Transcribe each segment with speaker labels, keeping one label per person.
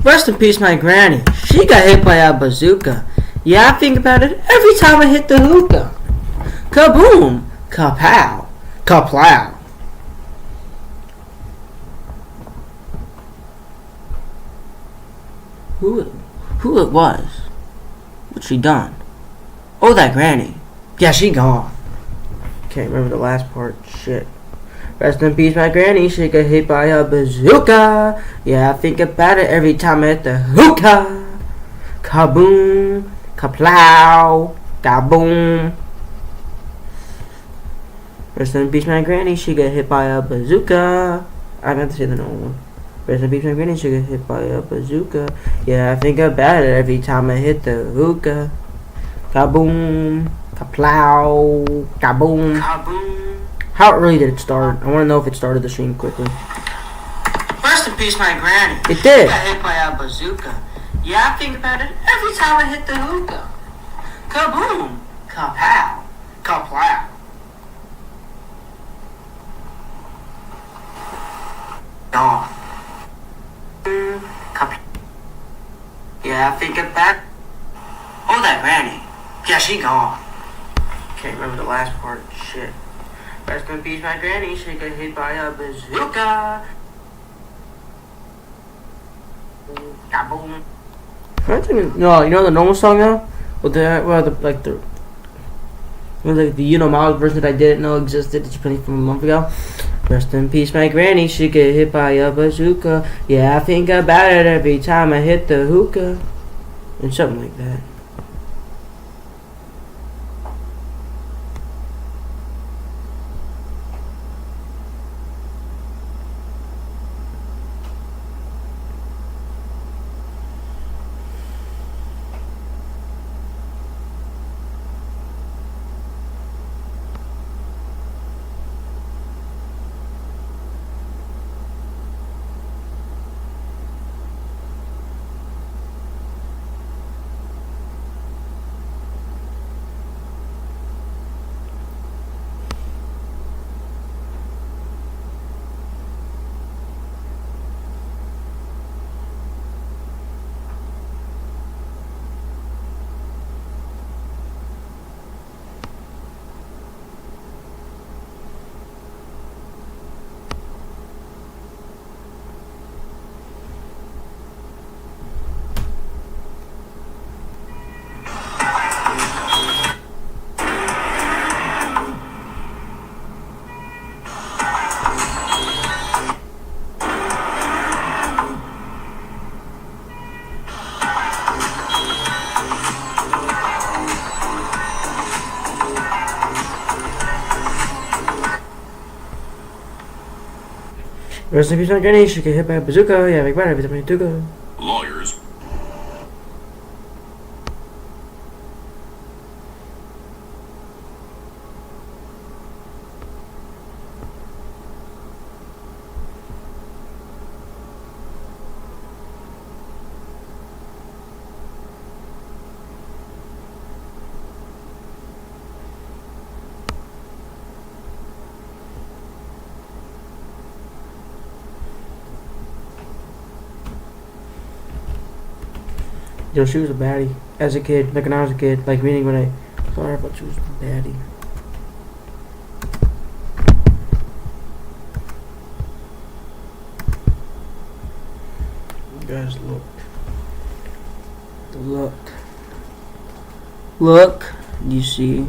Speaker 1: Rest in peace, my granny. She got hit by a bazooka. Yeah, I think about it every time I hit the hookah. Kaboom! Kapow! Kaplow! Who it was? What she done? Oh, that granny. Yeah, she gone. Can't remember the last part. Shit. Rest in peace, my granny. She got hit by a bazooka. Yeah, I think about it every time I hit the hookah. Kaboom! Kaplow! Kaboom! Rest in peace, my granny. She got hit by a bazooka. I meant to say the normal one. Rest in peace, my granny. She got hit by a bazooka. Yeah, I think about it every time I hit the hookah. Kaboom! Kaplow! Kaboom! Kaboom! How early did it start? I want to know if it started the stream quickly. Rest in peace, my granny. It did. She got hit by a bazooka. Yeah, I think about it every time I hit the hookah. Kaboom! Kapow! Kaplow! Gone. Yeah, I think about it. Oh, that granny. Yeah, she gone. Can't remember the last part. Shit. Rest in peace, my granny. She got hit by a bazooka. Kaboom. I think no, you know the normal song now? With the Miles version that I didn't know existed that you played from a month ago. Rest in peace, my granny. She got hit by a bazooka. Yeah, I think about it every time I hit the hookah. And something like that. Rest in peace, my granny. She get hit by a bazooka. Yeah, make better every time I do go.
Speaker 2: Lawyers.
Speaker 1: Yo, she was a baddie. As a kid, like when I was a kid, like meaning when I saw her, but she was a baddie. You guys look. You see?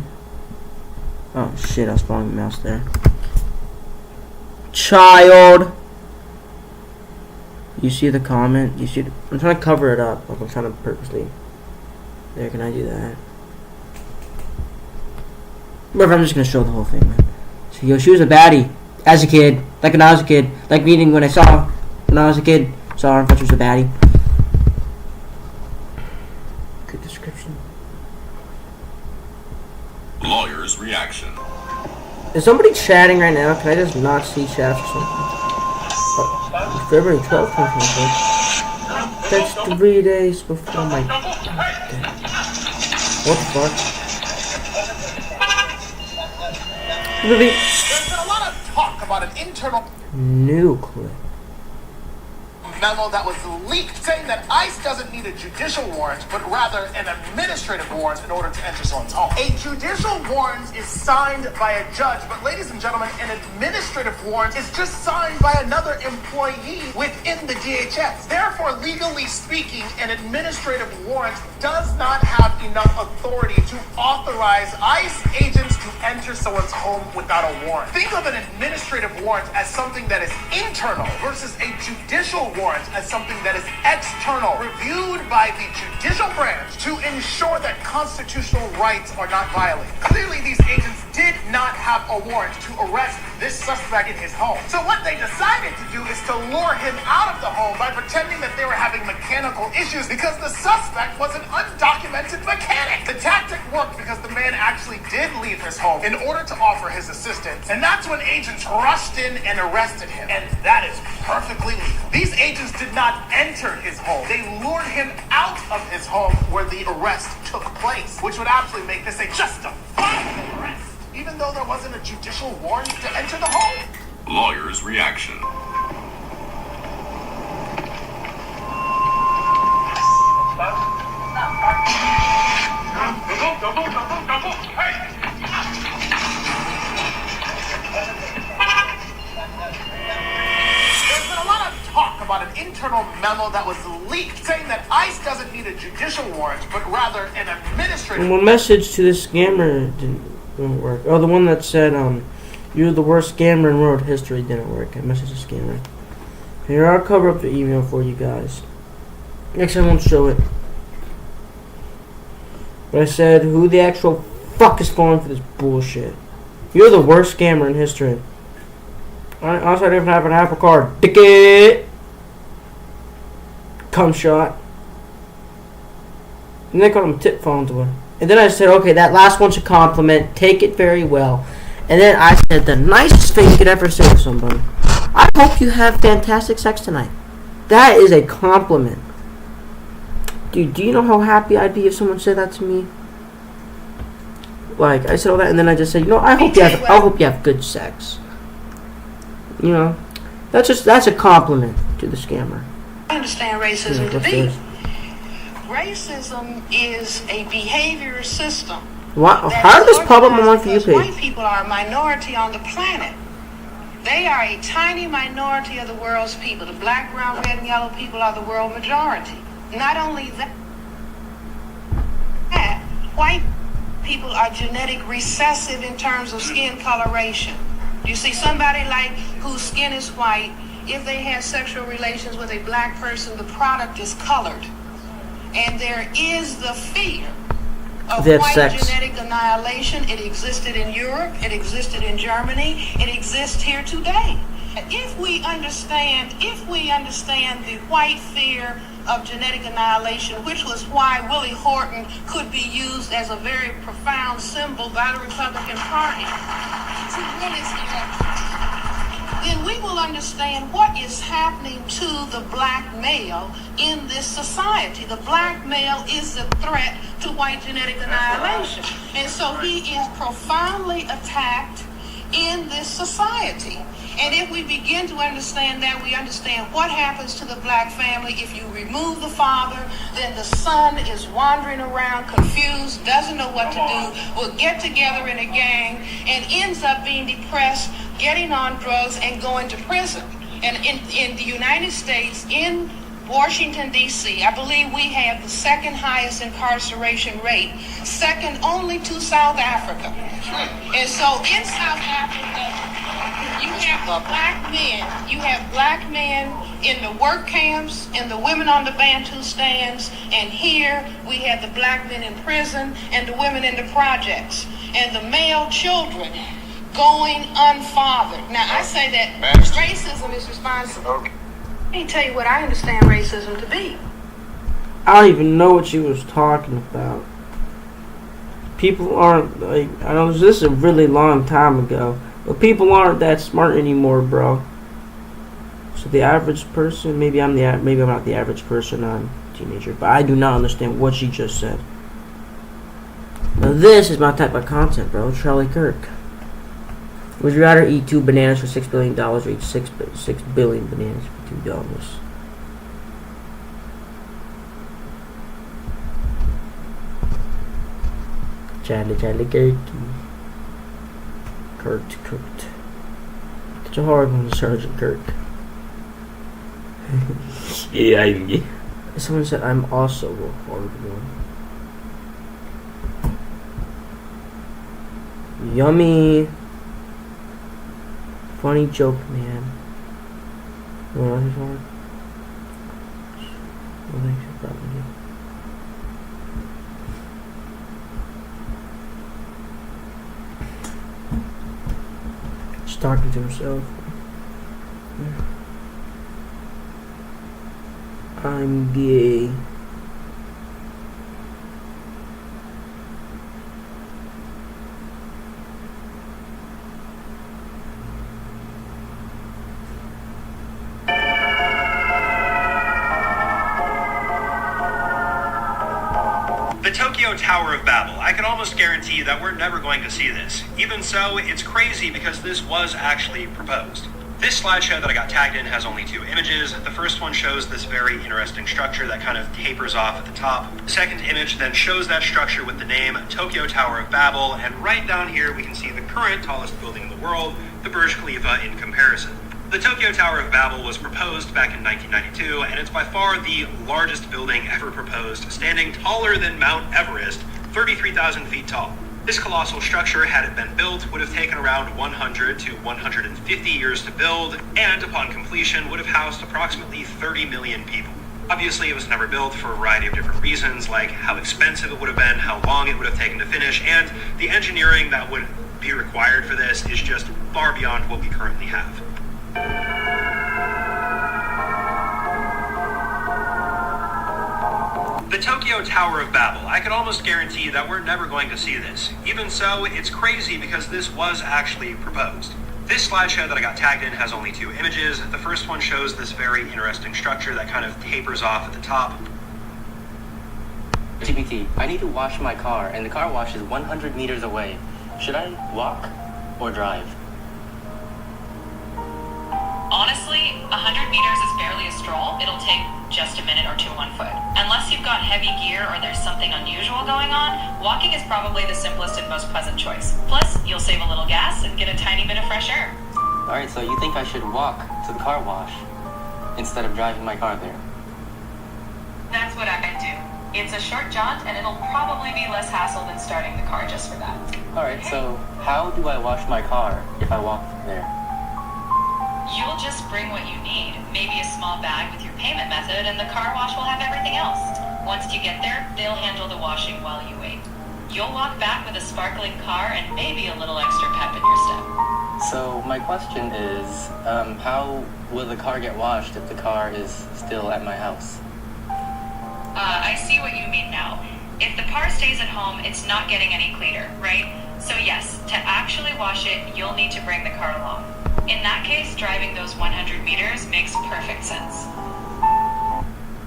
Speaker 1: Oh shit! I was following the mouse there. Child. You see the comment? You see? I'm trying to cover it up. Like I'm trying to purposely. There, can I do that? But I'm just gonna show the whole thing, man. So, yo, she was a baddie as a kid, like when I was a kid, like meaning when I was a kid, saw her and thought she was a baddie. Good description.
Speaker 2: Lawyer's reaction.
Speaker 1: Is somebody chatting right now? Can I just not see chat or something? February 12th, 2024. That's 3 days before my birthday. What the fuck? Really?
Speaker 3: There's been a lot of talk about an internal
Speaker 1: New clip.
Speaker 3: memo that was leaked saying that ICE doesn't need a judicial warrant, but rather an administrative warrant in order to enter someone's home. A judicial warrant is signed by a judge, but ladies and gentlemen, an administrative warrant is just signed by another employee within the DHS. Therefore, legally speaking, an administrative warrant does not have enough authority to authorize ICE agents to enter someone's home without a warrant. Think of an administrative warrant as something that is internal versus a judicial warrant as something that is external, reviewed by the judicial branch to ensure that constitutional rights are not violated. Clearly, these agents did not have a warrant to arrest this suspect in his home. So what they decided to do is to lure him out of the home by pretending that they were having mechanical issues because the suspect was an undocumented mechanic. The tactic worked because the man actually did leave his home in order to offer his assistance. And that's when agents rushed in and arrested him. And that is perfectly legal. These agents did not enter his home. They lured him out of his home where the arrest took place, which would absolutely make this a justifiable arrest, even though there wasn't a judicial warrant to enter the home.
Speaker 2: Lawyer's reaction.
Speaker 3: There's been a lot of talk about an internal memo that was leaked saying that ICE doesn't need a judicial warrant, but rather an administrative.
Speaker 1: And one message to this scammer didn't work. Oh, the one that said, you're the worst scammer in world history didn't work. I messaged the scammer. Here, I'll cover up the email for you guys. Next time I won't show it. But I said, who the actual fuck is falling for this bullshit? You're the worst scammer in history. Also, I didn't have an Apple card. Ticket! Cum shot. And they called him tip phone to her. And then I said, okay, that last one's a compliment. Take it very well. And then I said the nicest thing you could ever say to somebody. I hope you have fantastic sex tonight. That is a compliment. Dude, do you know how happy I'd be if someone said that to me? Like, I said all that, and then I just said, you know, I hope you have good sex. You know, that's a compliment to the scammer.
Speaker 4: I understand racism to be. Racism is a behavior system.
Speaker 1: What? How did this pop up on my For You page?
Speaker 4: White people are a minority on the planet. They are a tiny minority of the world's people. The black, brown, red, and yellow people are the world majority. Not only that, white people are genetic recessive in terms of skin coloration. You see somebody like whose skin is white, if they have sexual relations with a black person, the product is colored. And there is the fear of white genetic annihilation. It existed in Europe, it existed in Germany, it exists here today. If we understand the white fear of genetic annihilation, which was why Willie Horton could be used as a very profound symbol by the Republican Party, then we will understand what is happening to the black male in this society. The black male is a threat to white genetic annihilation. And so he is profoundly attacked in this society. And if we begin to understand that, we understand what happens to the black family. If you remove the father, then the son is wandering around confused, doesn't know what to do, will get together in a gang, and ends up being depressed, getting on drugs, and going to prison. And in the United States, in Washington, D.C., I believe we have the second highest incarceration rate, second only to South Africa. And so in South Africa, you have black men in the work camps, and the women on the Bantu stands, and here we have the black men in prison and the women in the projects, and the male children going unfathered. Now, I say that racism is responsible. Let me tell you what I understand racism to be.
Speaker 1: I don't even know what she was talking about. People aren't, like, I know this is a really long time ago, but people aren't that smart anymore, bro. So the average person, maybe I'm not the average person, I'm a teenager, but I do not understand what she just said. Now this is my type of content, bro. Charlie Kirk. Would you rather eat 2 bananas for $6 billion or eat 6 billion bananas for $2? Charlie Kirky. Kurt. It's a hard one, Sergeant Kirk. Yeah, someone said I'm also a hard one. Yummy. Funny joke, man. What else is hard? I think so, probably. Just talking to himself. I'm gay.
Speaker 5: The Tokyo Tower of Babel. I can almost guarantee that we're never going to see this. Even so, it's crazy because this was actually proposed. This slideshow that I got tagged in has only 2 images. The first one shows this very interesting structure that kind of tapers off at the top. The second image then shows that structure with the name Tokyo Tower of Babel, and right down here we can see the current tallest building in the world, the Burj Khalifa, in comparison. The Tokyo Tower of Babel was proposed back in 1992, and it's by far the largest building ever proposed, standing taller than Mount Everest, 33,000 feet tall. This colossal structure, had it been built, would have taken around 100 to 150 years to build, and upon completion would have housed approximately 30 million people. Obviously, it was never built for a variety of different reasons, like how expensive it would have been, how long it would have taken to finish, and the engineering that would be required for this is just far beyond what we currently have. The Tokyo Tower of Babel. I can almost guarantee that we're never going to see this. Even so, it's crazy because this was actually proposed. This slideshow that I got tagged in has only 2 images. The first one shows this very interesting structure that kind of tapers off at the top.
Speaker 6: GPT, I need to wash my car, and the car wash is 100 meters away. Should I walk or drive?
Speaker 7: Honestly, 100 meters is barely a stroll. It'll take just a minute or 2 on foot. Unless you've got heavy gear or there's something unusual going on, walking is probably the simplest and most pleasant choice. Plus, you'll save a little gas and get a tiny bit of fresh air.
Speaker 6: Alright, so you think I should walk to the car wash instead of driving my car there?
Speaker 7: That's what I do. It's a short jaunt and it'll probably be less hassle than starting the car just for that.
Speaker 6: Alright, so how do I wash my car if I walk there?
Speaker 7: You'll just bring what you need, maybe a small bag with your payment method, and the car wash will have everything else. Once you get there, they'll handle the washing while you wait. You'll walk back with a sparkling car and maybe a little extra pep in your step.
Speaker 6: So my question is, how will the car get washed if the car is still at my house?
Speaker 7: I see what you mean now. If the car stays at home, it's not getting any cleaner, right? So yes, to actually wash it, you'll need to bring the car along. In that case, driving those 100 meters makes perfect sense.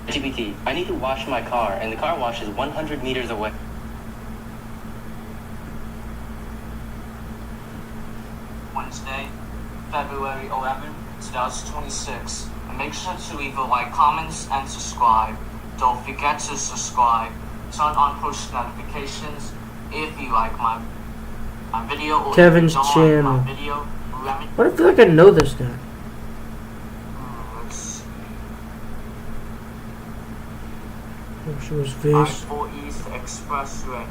Speaker 6: GPT, I need to wash my car, and the car wash is 100 meters away.
Speaker 8: Wednesday, February 11, 2026. And make sure to leave a like, comments, and subscribe. Don't forget to subscribe. Turn on push notifications if you like my video or
Speaker 1: Kevin's
Speaker 8: if you don't
Speaker 1: channel.
Speaker 8: like my video.
Speaker 1: What I feel like I know this guy. Oh, she was face.
Speaker 8: Boiys Expressway.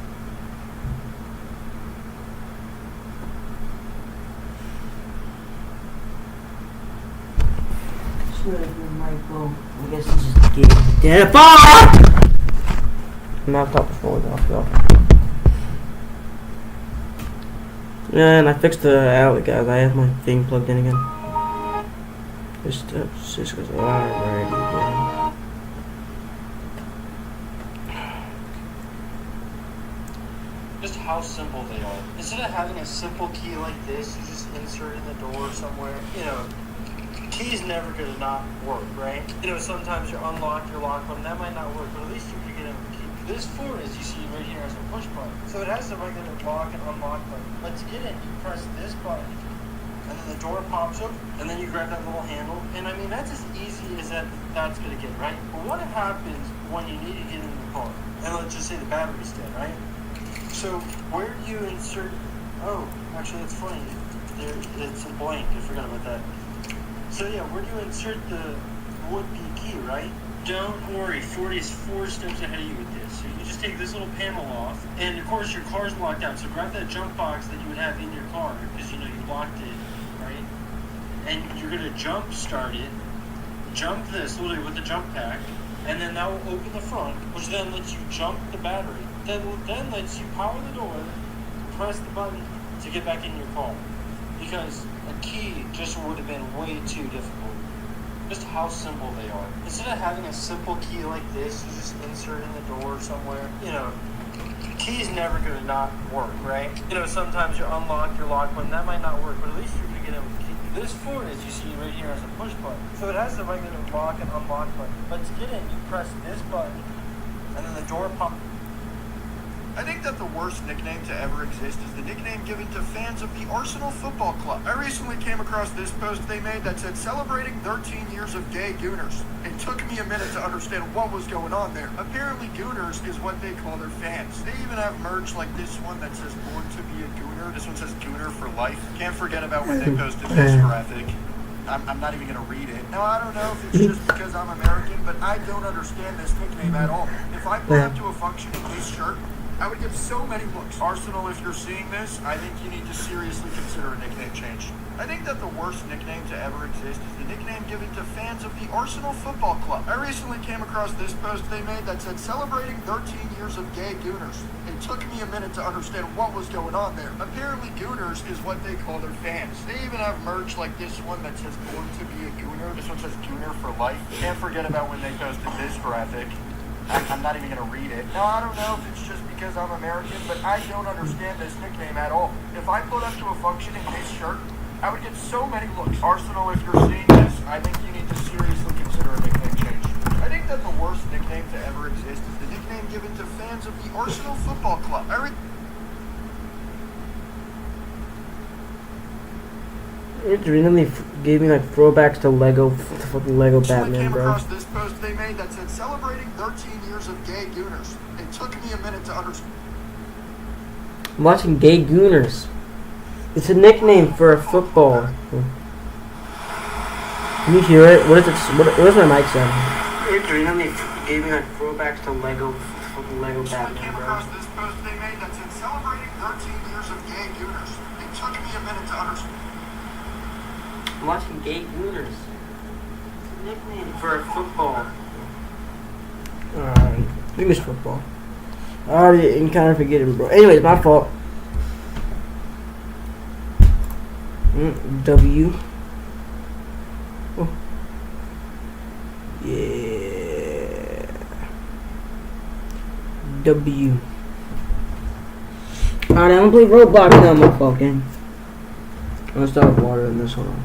Speaker 1: I guess this is the game. Damn it! I'm not top before off, y'all. Yeah, and I fixed the outlet, guys. I have my thing plugged in again. Just goes alright, yeah.
Speaker 9: Just how simple they are. Instead of having a simple key like this, you just insert in the door somewhere. You know, key's never gonna not work, right? You know, sometimes you unlock your lock button, that might not work, but at least you can get a key. This phone, as you see right here, has a push button. So it has the regular lock and unlock button. But to get in, you press this button, and then the door pops up, and then you grab that little handle. And I mean, that's as easy as that's gonna get, right? But what happens when you need to get in the car? And let's just say the battery's dead, right? So where do you insert? Oh, actually, that's funny. There, it's a blank. I forgot about that. So yeah, where do you insert the would-be key, right? Don't worry, 40 is 4 steps ahead of you with this. So you just take this little panel off, and of course your car's locked out. So grab that jump box that you would have in your car, because you know you locked it, right? And you're gonna jump start it. Jump this literally with the jump pack, and then that will open the front, which then lets you jump the battery. Then lets you power the door, press the button to get back in your car. Because a key just would have been way too difficult. Just how simple they are. Instead of having a simple key like this, you just insert in the door somewhere. You know, key's never gonna not work, right? You know, sometimes you unlock your lock button, that might not work, but at least you're gonna get able to keep. This phone, as you see right here, has a push button. So it has the regular lock and unlock button. But to get in, you press this button, and then the door pops.
Speaker 3: I think that the worst nickname to ever exist is the nickname given to fans of the Arsenal Football Club. I recently came across this post they made that said, celebrating 13 years of gay gooners. It took me a minute to understand what was going on there. Apparently gooners is what they call their fans. They even have merch like this one that says born to be a gooner. This one says gooner for life. Can't forget about when they posted this graphic. I'm not even going to read it. Now, I don't know if it's just because I'm American, but I don't understand this nickname at all. If I pull up to a function in this shirt, I would get so many looks. Arsenal, if you're seeing this, I think you need to seriously consider a nickname change. I think that the worst nickname to ever exist is the nickname given to fans of the Arsenal Football Club. I recently came across this post they made that said, celebrating 13 years of gay gooners. It took me a minute to understand what was going on there. Apparently gooners is what they call their fans. They even have merch like this one that says born to be a gooner. This one says gooner for life. Can't forget about when they posted this graphic. I'm not even going to read it. Now, I don't know if it's just because I'm American, but I don't understand this nickname at all. If I put up to a function in this shirt, I would get so many looks. Arsenal, if you're seeing this, I think you need to seriously consider a nickname change. I think that the worst nickname to ever exist is the nickname given to fans of the Arsenal Football Club.
Speaker 1: It randomly gave me like throwbacks to Lego, fucking Lego Batman, bro.
Speaker 3: I came across this post they made that said, celebrating 13 years of gay gooners. It took me a minute to understand.
Speaker 1: I'm watching Gay Gooners. It's a nickname for a football. Can you hear it? What is it? Where's my mic sound? It randomly gave me like throwbacks to Lego, fucking Lego Batman,
Speaker 3: I came
Speaker 1: bro.
Speaker 3: across this post they made that said, celebrating 13 years of gay gooners. It took me a minute to understand.
Speaker 1: I'm watching Gay Gooners. It's a nickname for a football. English football. I already kind of forget it, bro. Anyways, my fault. W. Oh. Yeah. W. Alright, I'm gonna play Roblox now, my fucking. I'm gonna start with water in this one.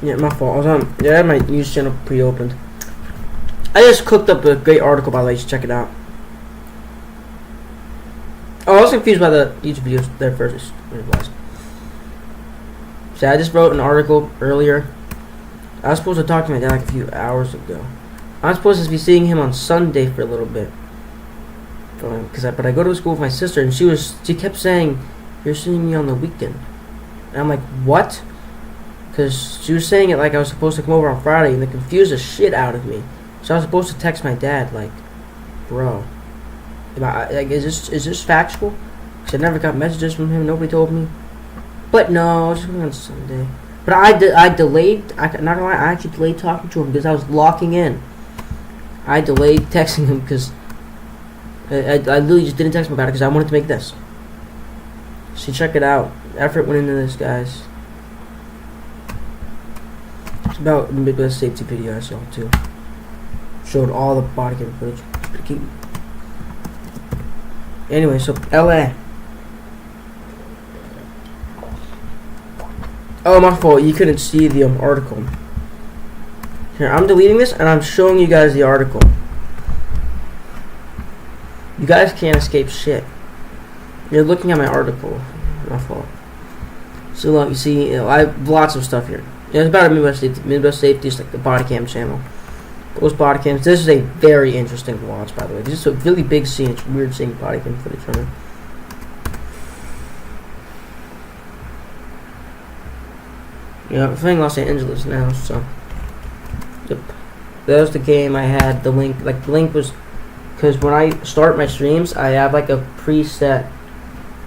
Speaker 1: Yeah, my fault. I was on. Yeah, I had my news channel pre-opened. I just cooked up a great article, by the way. You should check it out. Oh, I was confused by the YouTube videos there first. It was. So I just wrote an article earlier. I was supposed to talk to my dad like a few hours ago. I'm supposed to be seeing him on Sunday for a little bit. But I go to school with my sister, and she kept saying, "You're seeing me on the weekend," and I'm like, "What?" Because she was saying it like I was supposed to come over on Friday, and it confused the shit out of me. So I was supposed to text my dad, like, "Bro, is this factual?" Because I never got messages from him. Nobody told me. But no, it's on Sunday. But I delayed. Not gonna lie, I actually delayed talking to him because I was locking in. I delayed texting him because I literally just didn't text him about it because I wanted to make this. So check it out. Effort went into this, guys. It's about the Midwest safety video I saw too. Showed all the body cam footage. Pretty cute. Anyway, so LA. Oh, my fault. You couldn't see the article. Here, I'm deleting this and I'm showing you guys the article. You guys can't escape shit. You're looking at my article. My fault. So look, you see, I have lots of stuff here. Yeah, it's about a Midwest Safety. Midwest Safety is like the body cam channel. Those body cams. This is a very interesting watch, by the way. This is a really big scene. It's weird seeing body cam footage from it. Yeah, I'm playing Los Angeles now, so. Yep. That was the game I had. The link, like, the link was. Because when I start my streams, I have, like, a preset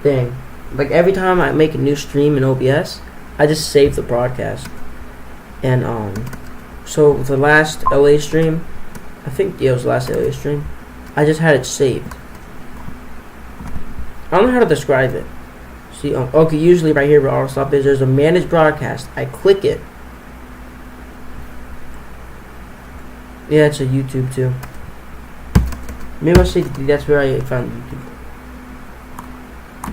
Speaker 1: thing. Like, every time I make a new stream in OBS, I just save the broadcast. And, so the last LA stream, I think, yeah, it was the last LA stream, I just had it saved. I don't know how to describe it. See, okay, usually right here where auto stop is, there's a manage broadcast. I click it. Yeah, it's a YouTube too. Maybe I'll say that's where I found YouTube.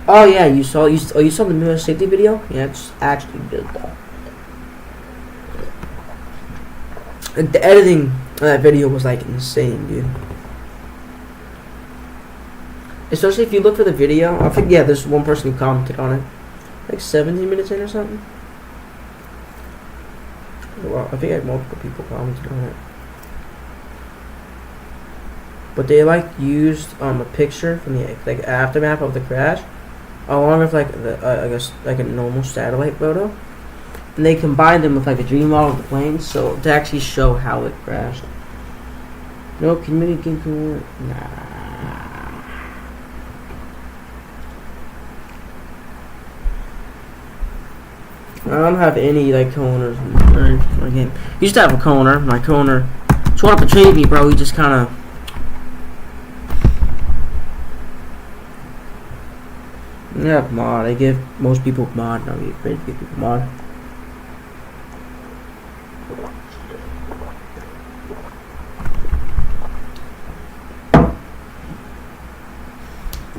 Speaker 1: Oh yeah, you saw the Midwest Safety video? Yeah, it's actually good though. Like, the editing of that video was like insane, dude. Especially if you look for the video. I think, yeah, there's one person who commented on it. Like 17 minutes in or something. Well, I think I had multiple people commented on it. But they like used a picture from the like aftermath of the crash, along with like the I guess like a normal satellite photo, and they combined them with like a dream model of the plane, so to actually show how it crashed. No, can you make it more? Nah. I don't have any like co-owners in my game. Used to have a co-owner. My co-owner tried to betray me, bro. He just kind of. Yeah, mod. I give most people mod. Now we afraid to give people mod.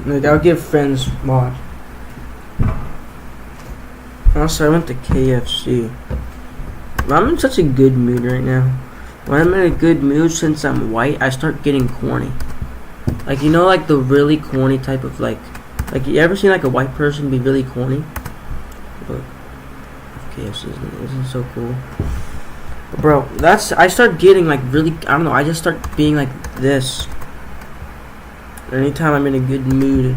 Speaker 1: Like, I'll give friends mod. Also, I went to KFC. I'm in such a good mood right now. When I'm in a good mood, since I'm white, I start getting corny. Like, you know, like the really corny type of like you ever seen like a white person be really corny? But KFC isn't so cool. But bro, I start getting like really, I don't know, I just start being like this. Anytime I'm in a good mood.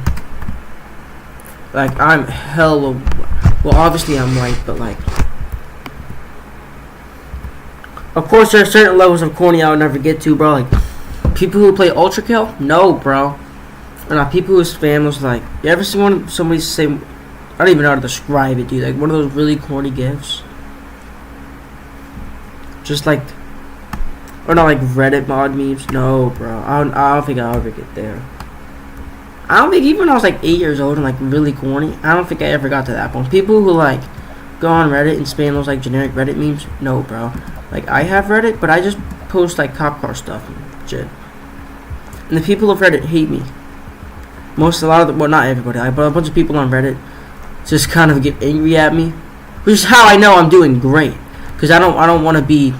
Speaker 1: Like, I'm hella, well, obviously I'm white, but like, of course there are certain levels of corny I would never get to, bro. Like, people who play Ultra Kill? No, bro. Or not people whose spam was like, you ever see somebody say, I don't even know how to describe it, dude. Like, one of those really corny gifs. Just like, or not like Reddit mod memes. No, bro. I don't think I'll ever get there. I don't think, even when I was like 8 years old and like really corny, I don't think I ever got to that point. People who like go on Reddit and spam those like generic Reddit memes, no, bro. Like, I have Reddit, but I just post like cop car stuff and shit. And the people of Reddit hate me. Well, not everybody, but a bunch of people on Reddit just kind of get angry at me, which is how I know I'm doing great, because I don't want to be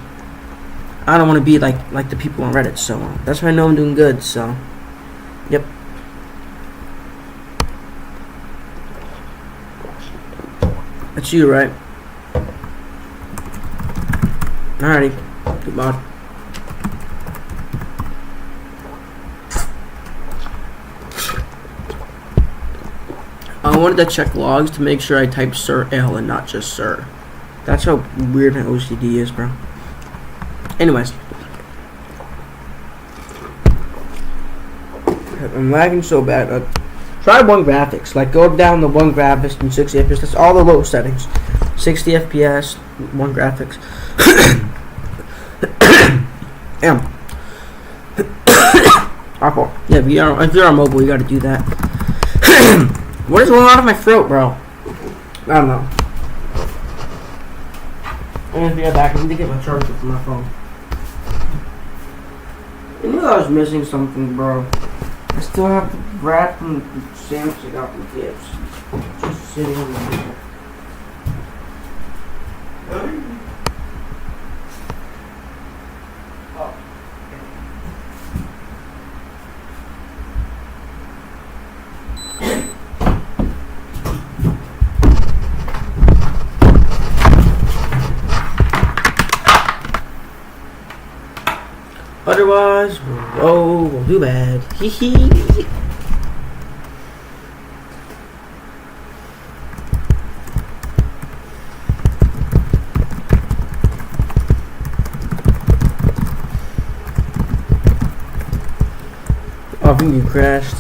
Speaker 1: like the people on Reddit. So that's why I know I'm doing good. So, yep. That's you, right? Alrighty, good mod. I wanted to check logs to make sure I typed Sir L and not just Sir. That's how weird my OCD is, bro. Anyways. I'm lagging so bad. Try one graphics. Like, go down to one graphics and 60 FPS. That's all the low settings. 60 FPS, one graphics. Damn. Awful. Yeah, if you're on mobile, you gotta do that. What is going on in my throat, bro? I don't know. I'm gonna be right back. I need to get my charger from my phone. I knew I was missing something, bro. I still have the brat from the sandwich I got from KFC. Just sitting on the table. Otherwise, we'll do bad. Hee hee. Oh, I think you crashed.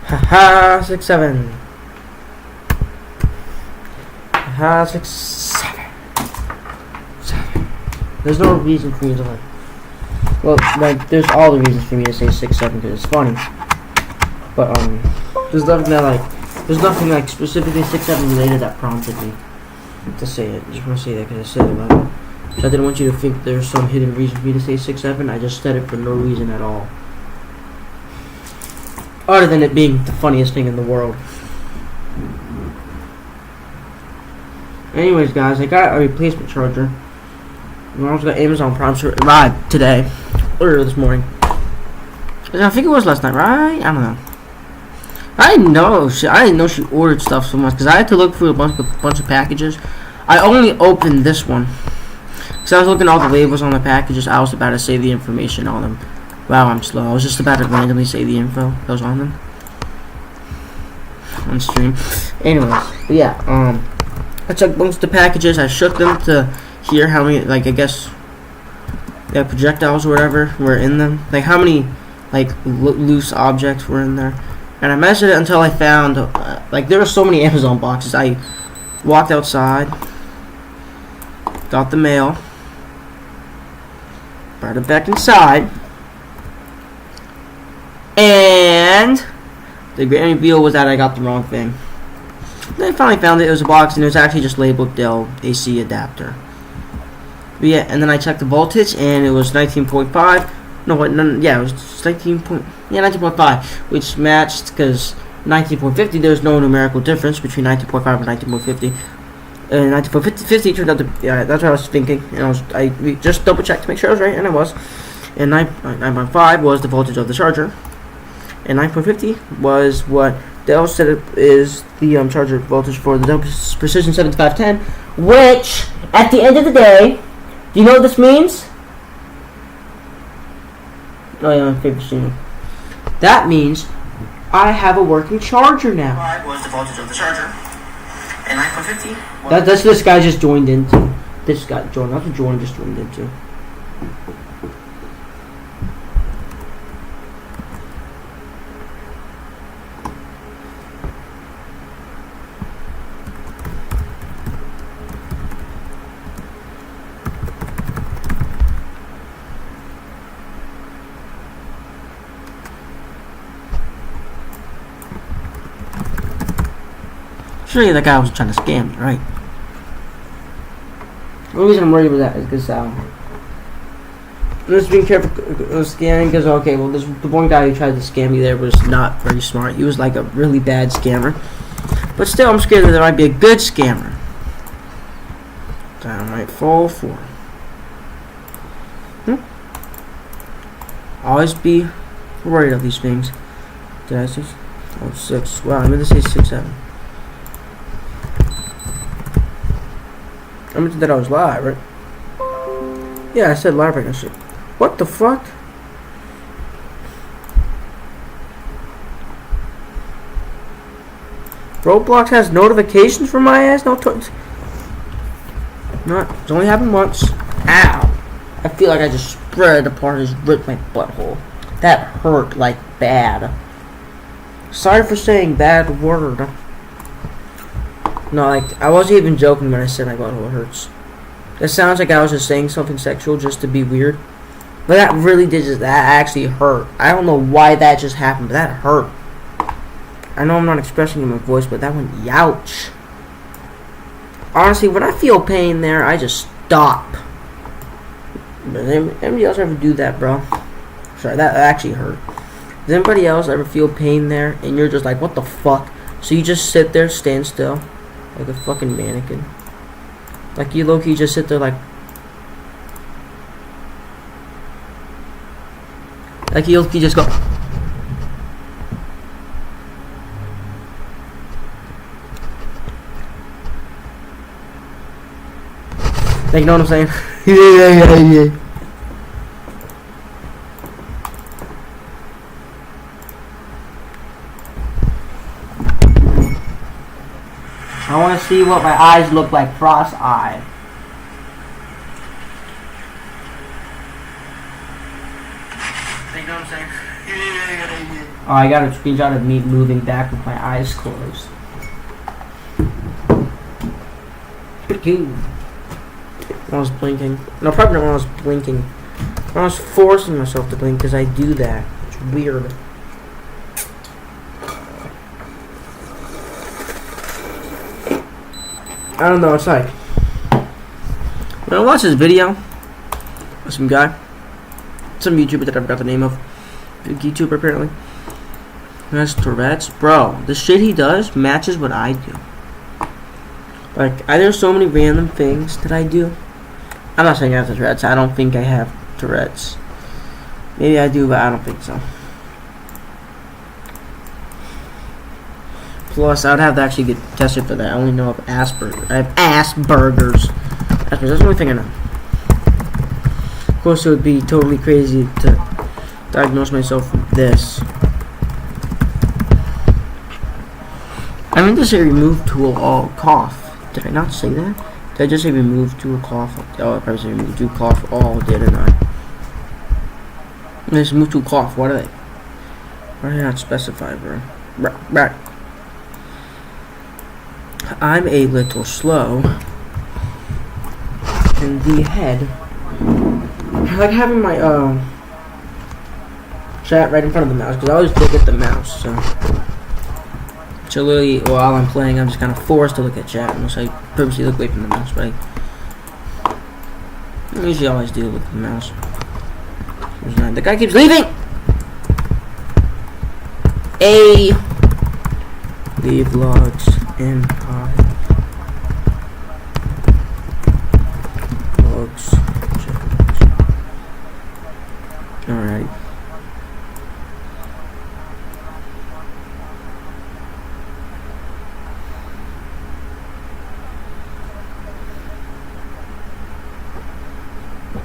Speaker 1: Haha, 6-7. Haha, 6-7. 7. There's no reason for me to like. Well, like, there's all the reasons for me to say 6-7 because it's funny. But there's nothing that like, there's nothing like specifically 6-7 related that prompted me to say it. Just want to say that because I said it. So I didn't want you to think there's some hidden reason for me to say 6-7. I just said it for no reason at all. Other than it being the funniest thing in the world. Anyways, guys, I got a replacement charger. I also got Amazon Prime arrived today, earlier this morning. I think it was last night, right? I don't know. I didn't know she ordered stuff so much because I had to look through a bunch of packages. I only opened this one because I was looking at all the labels on the packages. I was about to say the information on them. Wow, I'm slow. I was just about to randomly say the info that was on them on stream. Anyways, but yeah, I checked most of the packages. I shook them to hear how many, like, I guess, yeah, projectiles or whatever were in them. Like, how many, like, loose objects were in there. And I measured it until I found, like, there were so many Amazon boxes. I walked outside, got the mail, brought it back inside. And the grand reveal was that I got the wrong thing. Then I finally found it. It was a box, and it was actually just labeled Dell AC adapter. But yeah, and then I checked the voltage, and it was 19.5. No, what? Yeah, it was 19.5, which matched because 19.50. There's no numerical difference between 19.5 and 19.50. And 19.50 turned out to, yeah, that's what I was thinking. And I just double checked to make sure I was right, and I was. And 9.5 was the voltage of the charger. And 9.50 was what Dell said it is the charger voltage for the Dell Precision 7510, which, at the end of the day, do you know what this means? Oh yeah, my favorite streamer. That means I have a working charger now. 5 was the voltage of the charger. And 9.50 that's what this guy just joined into. This guy joined, not the Jordan just joined into. Surely that guy was trying to scam me, right? The reason I'm worried about that is because just being careful of scamming, because okay, well, the one guy who tried to scam me there was not very smart. He was like a really bad scammer, but still, I'm scared that there might be a good scammer that I might fall for. Always be worried of these things. Did I say? Oh, 6. Wow, I meant to say 6-7. I mentioned that I was live, right? Yeah, I said live right now. Shit. What the fuck? Roblox has notifications for my ass? No, it's only happened once. Ow! I feel like I just spread apart and just ripped my butthole. That hurt like bad. Sorry for saying bad word. No, like, I wasn't even joking when I said my butthole hurts. It sounds like I was just saying something sexual just to be weird. But that really did that actually hurt. I don't know why that just happened, but that hurt. I know I'm not expressing in my voice, but that went youch. Honestly, when I feel pain there, I just stop. Does anybody else ever do that, bro? Sorry, that actually hurt. Does anybody else ever feel pain there, and you're just like, what the fuck? So you just sit there, stand still, like a fucking mannequin. Like you low-key just sit there like you low-key just go. Like, you know what I'm saying? Yeah. I want to see what my eyes look like cross-eyed. You know what I'm saying? Oh, I got a screenshot of me moving back with my eyes closed. Pretty cool. When I was blinking. No, probably not when I was blinking. When I was forcing myself to blink because I do that. It's weird. I don't know, it's like when I watched this video of some guy, some YouTuber that I forgot the name of, big YouTuber apparently, who has Tourette's. Bro, the shit he does matches what I do. Like, there's so many random things that I do. I'm not saying I have Tourette's. I don't think I have Tourette's. Maybe I do, but I don't think so. Plus, I would have to actually get tested for that. I only know of Asperger's. I have Asperger's. That's the only thing I know. Of course, it would be totally crazy to diagnose myself with this. I meant to say remove tool all cough. Did I not say that? Did I just say remove tool cough? Oh, I probably said remove tool cough all, didn't I? Let's move to cough. Why did they not specify, bro? Right. I'm a little slow in the head. I like having my chat right in front of the mouse because I always look at the mouse. So literally, while I'm playing, I'm just kind of forced to look at chat unless I purposely look away from the mouse. But I usually always do look at the mouse. The guy keeps leaving. Leave logs in logs. Alright.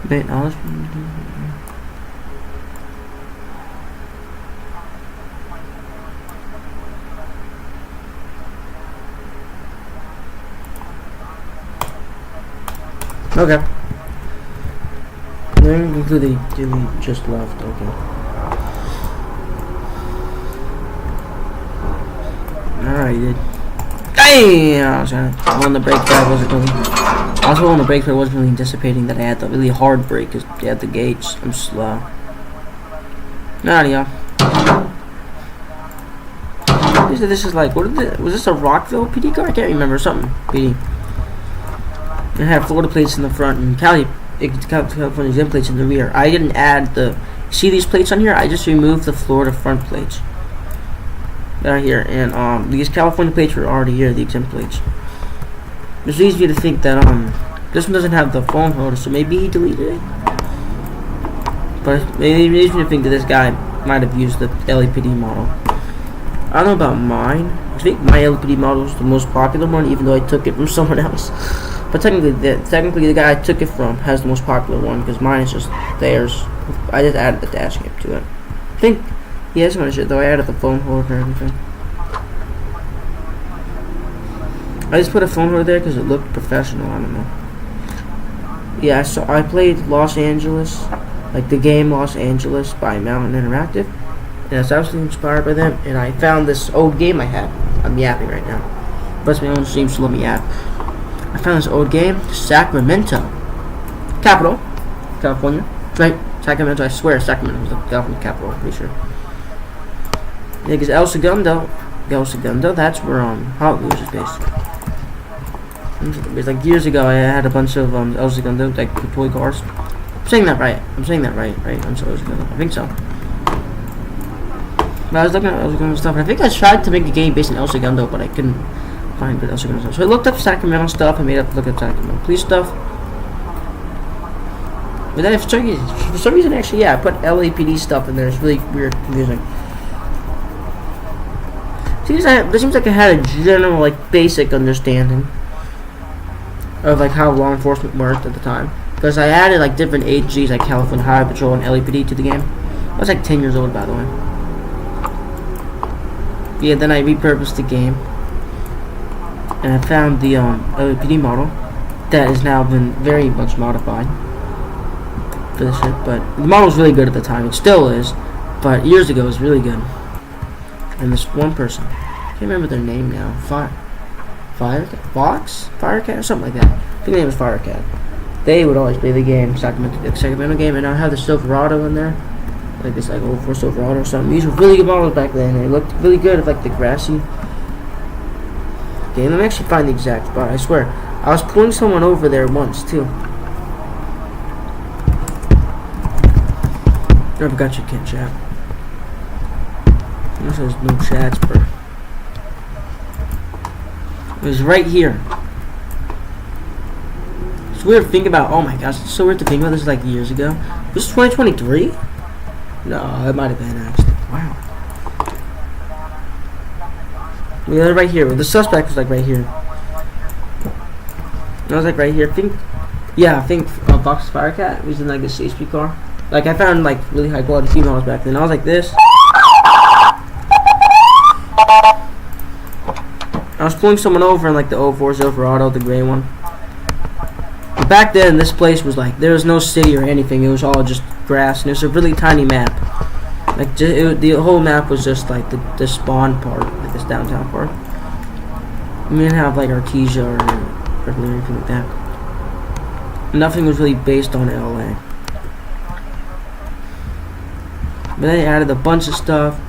Speaker 1: Wait, now okay. Then include delete just left. Okay. Alright, damn! I was on the brake pad. I was on the brake pad. Wasn't really anticipating that I had the really hard brake because they had the gates. I'm slow. Alrighty, y'all. This is like, was this a Rockville PD car? I can't remember. Something PD. It had Florida plates in the front and California ZIM plates in the rear. I didn't add see these plates on here? I just removed the Florida front plates that are here, and these California plates were already here, the exempt plates. It's easy to think that this one doesn't have the phone holder, so maybe he deleted it. But maybe it's easy to think that this guy might have used the LAPD model. I don't know about mine. I think my LAPD model is the most popular one, even though I took it from someone else. But technically the guy I took it from has the most popular one because mine is just theirs. I just added the dash cam to it. I think he has some shit though. I added the phone holder and everything. I just put a phone holder there because it looked professional. I don't know. Yeah, so I played Los Angeles, like the game Los Angeles by Mountain Interactive, and I was absolutely inspired by them. And I found this old game I had. I'm yapping right now, but it's my own stream, so let me yap. I found this old game, Sacramento, capital, California, right? Sacramento, I swear, Sacramento was the California capital. I'm pretty sure. Yeah, because El Segundo, that's where Hot Wheels is based. It's like years ago, I had a bunch of El Segundo, like toy cars. I'm saying that right? Right? I'm so El Segundo. I think so. But I was looking at El Segundo stuff, and I think I tried to make a game based on El Segundo, but I couldn't find good El Segundo stuff. So I looked up Sacramento stuff. I made up look at Sacramento police stuff. But then for some reason, actually, yeah, I put LAPD stuff in there. It's really weird, confusing. It seems like I had a general, like, basic understanding. of like how law enforcement worked at the time. Because I added like different AGs like California Highway Patrol and LAPD to the game. I was like 10 years old, by the way. Yeah, then I repurposed the game. And I found the LAPD model that has now been very much modified for this shit. But the model was really good at the time. It still is. But years ago it was really good. And this one person, I can't remember their name now. Firecat or something like that. I think the name was Firecat. They would always play the game, Sacramento game, and I have the Silverado in there, like this like 04 Silverado or something. These were really good models back then. They looked really good with like the grassy game. Let me actually find the exact spot. I swear, I was pulling someone over there once too. I forgot you can't chat. There's no chats, bro. It was right here. It's weird to think about. Oh my gosh, it's so weird to think about. This is like years ago. This is 2023? No, it might have been actually. Wow. Yeah, they're right here. The suspect was like right here. I was like right here. I think Fox Firecat was in like this HP car. Like I found like really high quality females back then. I was like this. I was pulling someone over in like the 04 Silverado, the gray one. But back then, this place was like, there was no city or anything. It was all just grass, and it was a really tiny map. Like, the whole map was just like the spawn part, like this downtown part. We didn't have like Artesia or anything like that. Nothing was really based on LA. But then they added a bunch of stuff.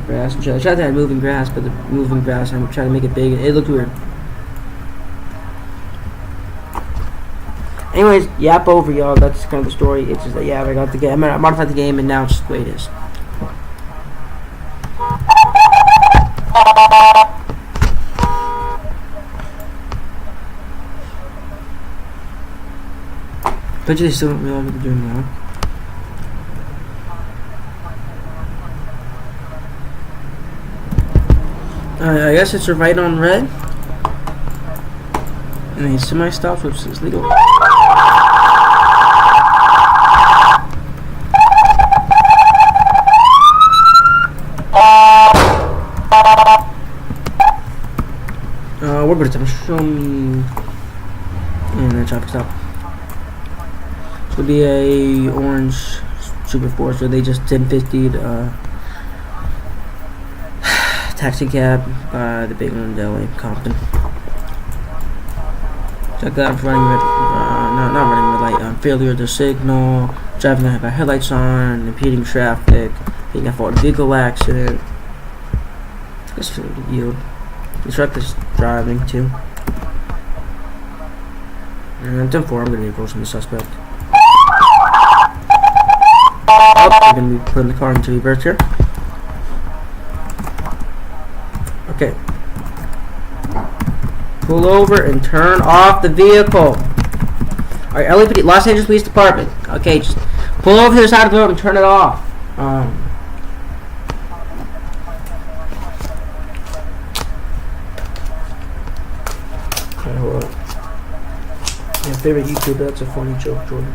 Speaker 1: Grass and shit. I tried to add moving grass, but the moving grass, I'm trying to make it big. It looked weird. Anyways, yap over, y'all. That's kind of the story. It's just that, yeah, I got the game. I modified the game, and now it's just the way it is. Bet you they still don't realize what they're doing now. I guess it's a right on red. And he semi-stops, which is legal. We're good to show me. And then traffic stop. This would be a orange Super 4, so they just 1050'd taxi cab by the big one in LA, Compton. Check that out, running red, not running red light, failure of the signal, driving with headlights on, impeding traffic, being a fault vehicle accident. That's failure to yield. The truck is driving too. And 10-4, I'm going to be approaching the suspect. Oh, I'm going to be putting the car into reverse here. Okay. Pull over and turn off the vehicle. Alright, LAPD, Los Angeles Police Department. Okay, just pull over to the side of the road and turn it off. Okay, hold on. Your favorite YouTuber, that's a funny joke, Jordan.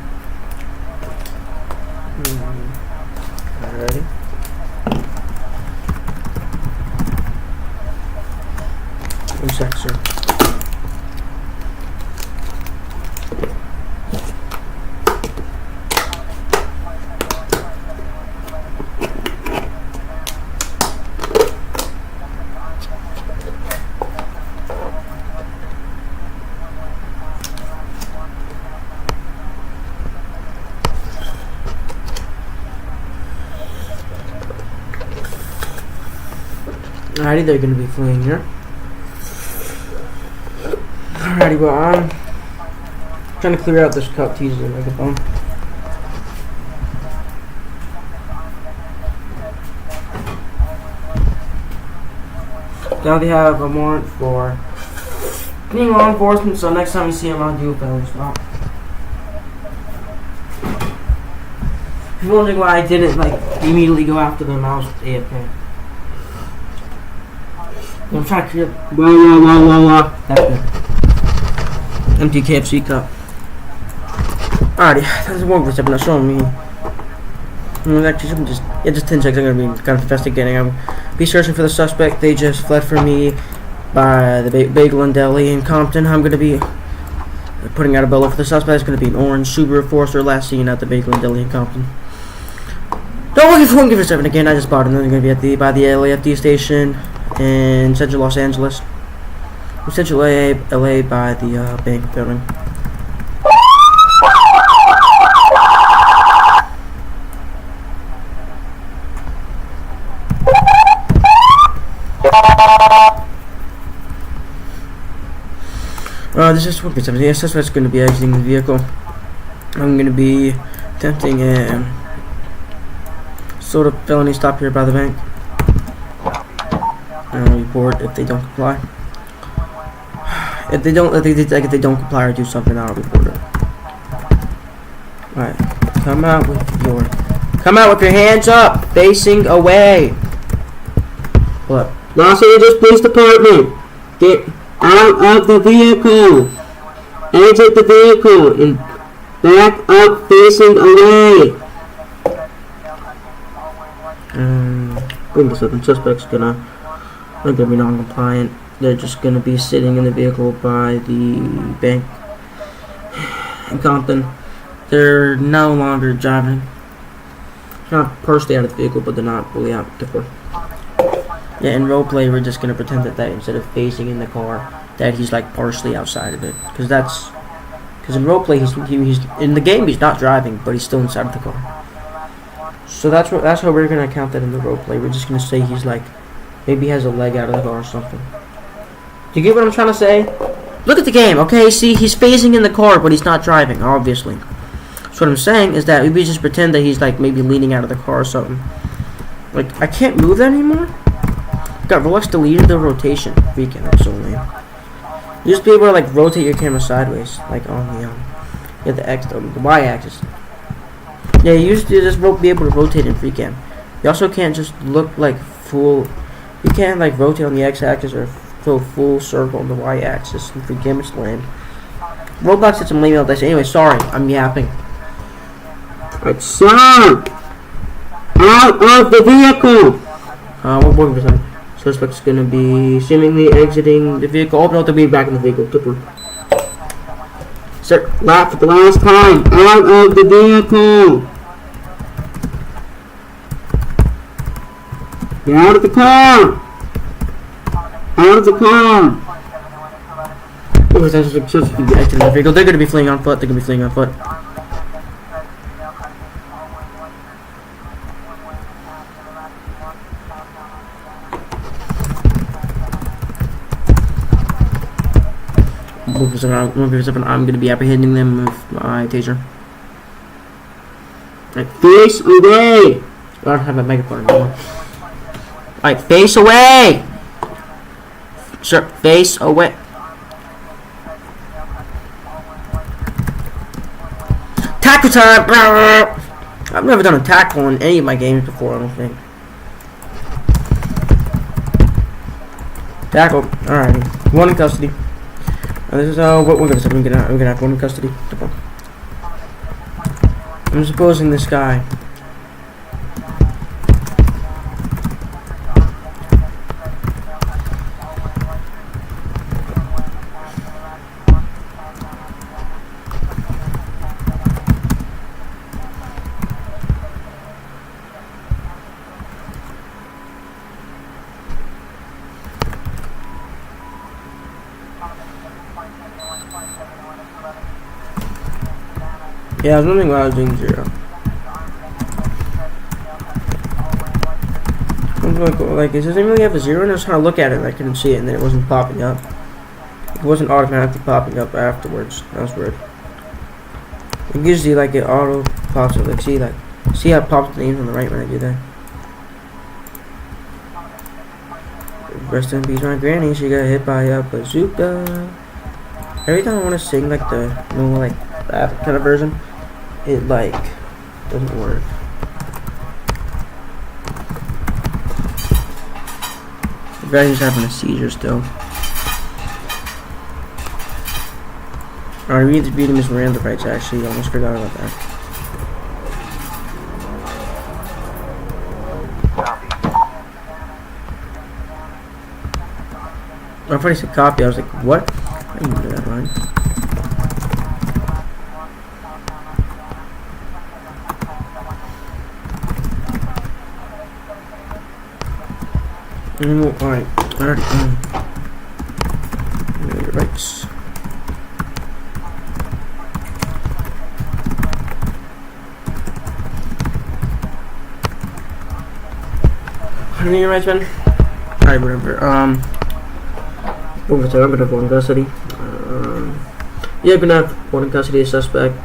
Speaker 1: Alrighty. One sec, sir. Alrighty, they're gonna be fleeing here. Alrighty, well, I'm trying to clear out this cup teaser microphone. Now they have a warrant for being law enforcement, so next time you see him, I'll do a felony stop. If you're wondering why I didn't immediately go after them, I was AFK. I'm trying to clear. That's good. empty KFC cup. Alrighty, that's one for not showing me. Actually, just 10 seconds. I'm gonna be kind of investigating. I'm be searching for the suspect. They just fled from me by the Bagel and Deli in Compton. I'm gonna be putting out a bill for the suspect. It's gonna be an orange Subaru Forester, last seen at the Bagel and Deli in Compton. Don't give it 7 again. I just bought it. They're gonna be at by the LAFD station in Central Los Angeles, Central LA by the bank building. This is 1.7. The suspect's going to be exiting the vehicle. I'm going to be attempting a sort of felony stop here by the bank. I'll report if they don't comply. If they don't comply or do something, I'll report it. Alright, come out with your hands up, facing away. What? Los Angeles Police Department, get out of the vehicle. Exit the vehicle and back up, facing away. Bring this up. The suspect's not gonna be non-compliant. They're just gonna be sitting in the vehicle by the bank in Compton. They're no longer driving. They're not partially out of the vehicle, but they're not fully out the car. Yeah, in roleplay, we're just gonna pretend that instead of facing in the car, that he's like partially outside of it, because in roleplay he's in the game he's not driving, but he's still inside of the car. So that's how we're gonna count that in the roleplay. We're just gonna say he's like maybe has a leg out of the car or something. Do you get what I'm trying to say? Look at the game, okay? See, he's phasing in the car, but he's not driving, obviously. So what I'm saying is that we just pretend that he's like maybe leaning out of the car or something. Like, I can't move that anymore. Got Rolex deleted the rotation. Freaking, that's so lame. You just be able to like rotate your camera sideways, like on the the Y-axis. Yeah, you used to just be able to rotate in free cam. You also can't just look like full. You can't like rotate on the X-axis or go full circle on the Y-axis in free cam. It's lame. Roblox did some lame out there. Anyway, sorry, I'm yapping. Alright, sir, out of the vehicle. What more was that? Suspect's gonna be seemingly exiting the vehicle. Oh no, they'll be back in the vehicle. Sir, laugh for the last time. Out of the vehicle. Get out of the car. Out of the car. Oh, suspect's exiting the vehicle. They're gonna be fleeing on foot. I'm going to be apprehending them with my taser. Right, face away! I don't have a megaphone anymore. Alright, face away! Sir, face away. Tackle time! I've never done a tackle in any of my games before, I don't think. Tackle. Alrighty. One in custody. This is what we're gonna have one in custody. I'm supposing this guy. Yeah, I was wondering why I was doing 0. Like, it doesn't really have a 0, and I was trying to look at it and I couldn't see it, and then it wasn't popping up. It wasn't automatically popping up afterwards. That was weird. It usually, like, it auto pops up. Like, see how it pops the names on the right when I do that. Rest in peace, my granny. She got hit by a bazooka. Every time I want to sing, like, the normal, like, that kind of version, it like doesn't work. The guy's having a seizure still. Alright, we need to beat Miss Miranda rights, actually. I almost forgot about that. I thought he said copy. I was like, what? I didn't do that line. Alright. Alright. Rights. How many rights, man? Alright, whatever. I'm gonna have one in custody. Yeah, I'm gonna have one in custody. A suspect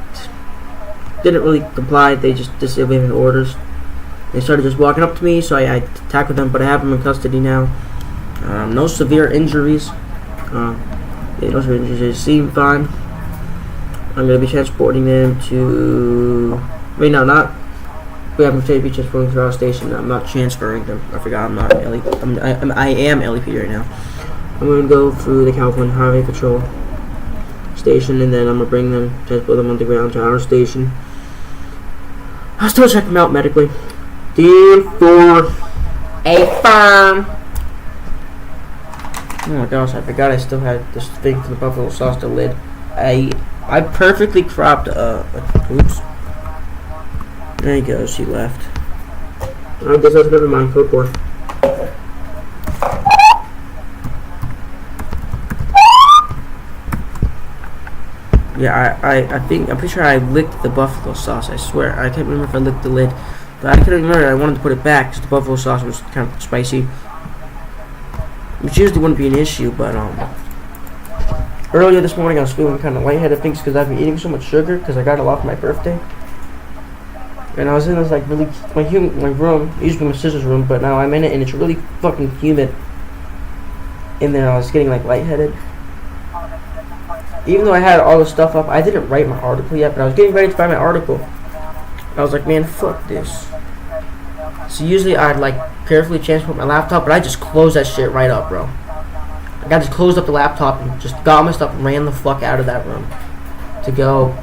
Speaker 1: didn't really comply. They just disobeyed orders. They started just walking up to me, so I tackled them. But I have them in custody now. No severe injuries. No severe injuries. They seem fine. I'm gonna be transporting them to. Wait, no, not. We have them to be transporting to our station. I'm not transferring them. I forgot. I'm not. I am LEP right now. I'm going to go through the California Highway Patrol station, and then I'm going to bring them, transport them on the ground to our station. I'll still check them out medically. D4 a firm. Oh my gosh, I forgot I still had this thing for the buffalo sauce, the lid. I perfectly cropped, oops. There you go, she left. I guess that's never mind, code 4. Yeah, I think, I'm pretty sure I licked the buffalo sauce, I swear. I can't remember if I licked the lid. But I couldn't remember, I wanted to put it back because the buffalo sauce was kind of spicy. Which usually wouldn't be an issue, but, earlier this morning I was feeling kind of lightheaded, things because I've been eating so much sugar because I got a lot for my birthday. And I was in this, like, really, my room, usually my sister's room, but now I'm in it and it's really fucking humid. And then I was getting, like, lightheaded. Even though I had all the stuff up, I didn't write my article yet, but I was getting ready to write my article. I was like, man, fuck this. So usually I'd, like, carefully transport my laptop, but I just closed that shit right up, bro. I just closed up the laptop and just got my stuff and ran the fuck out of that room to go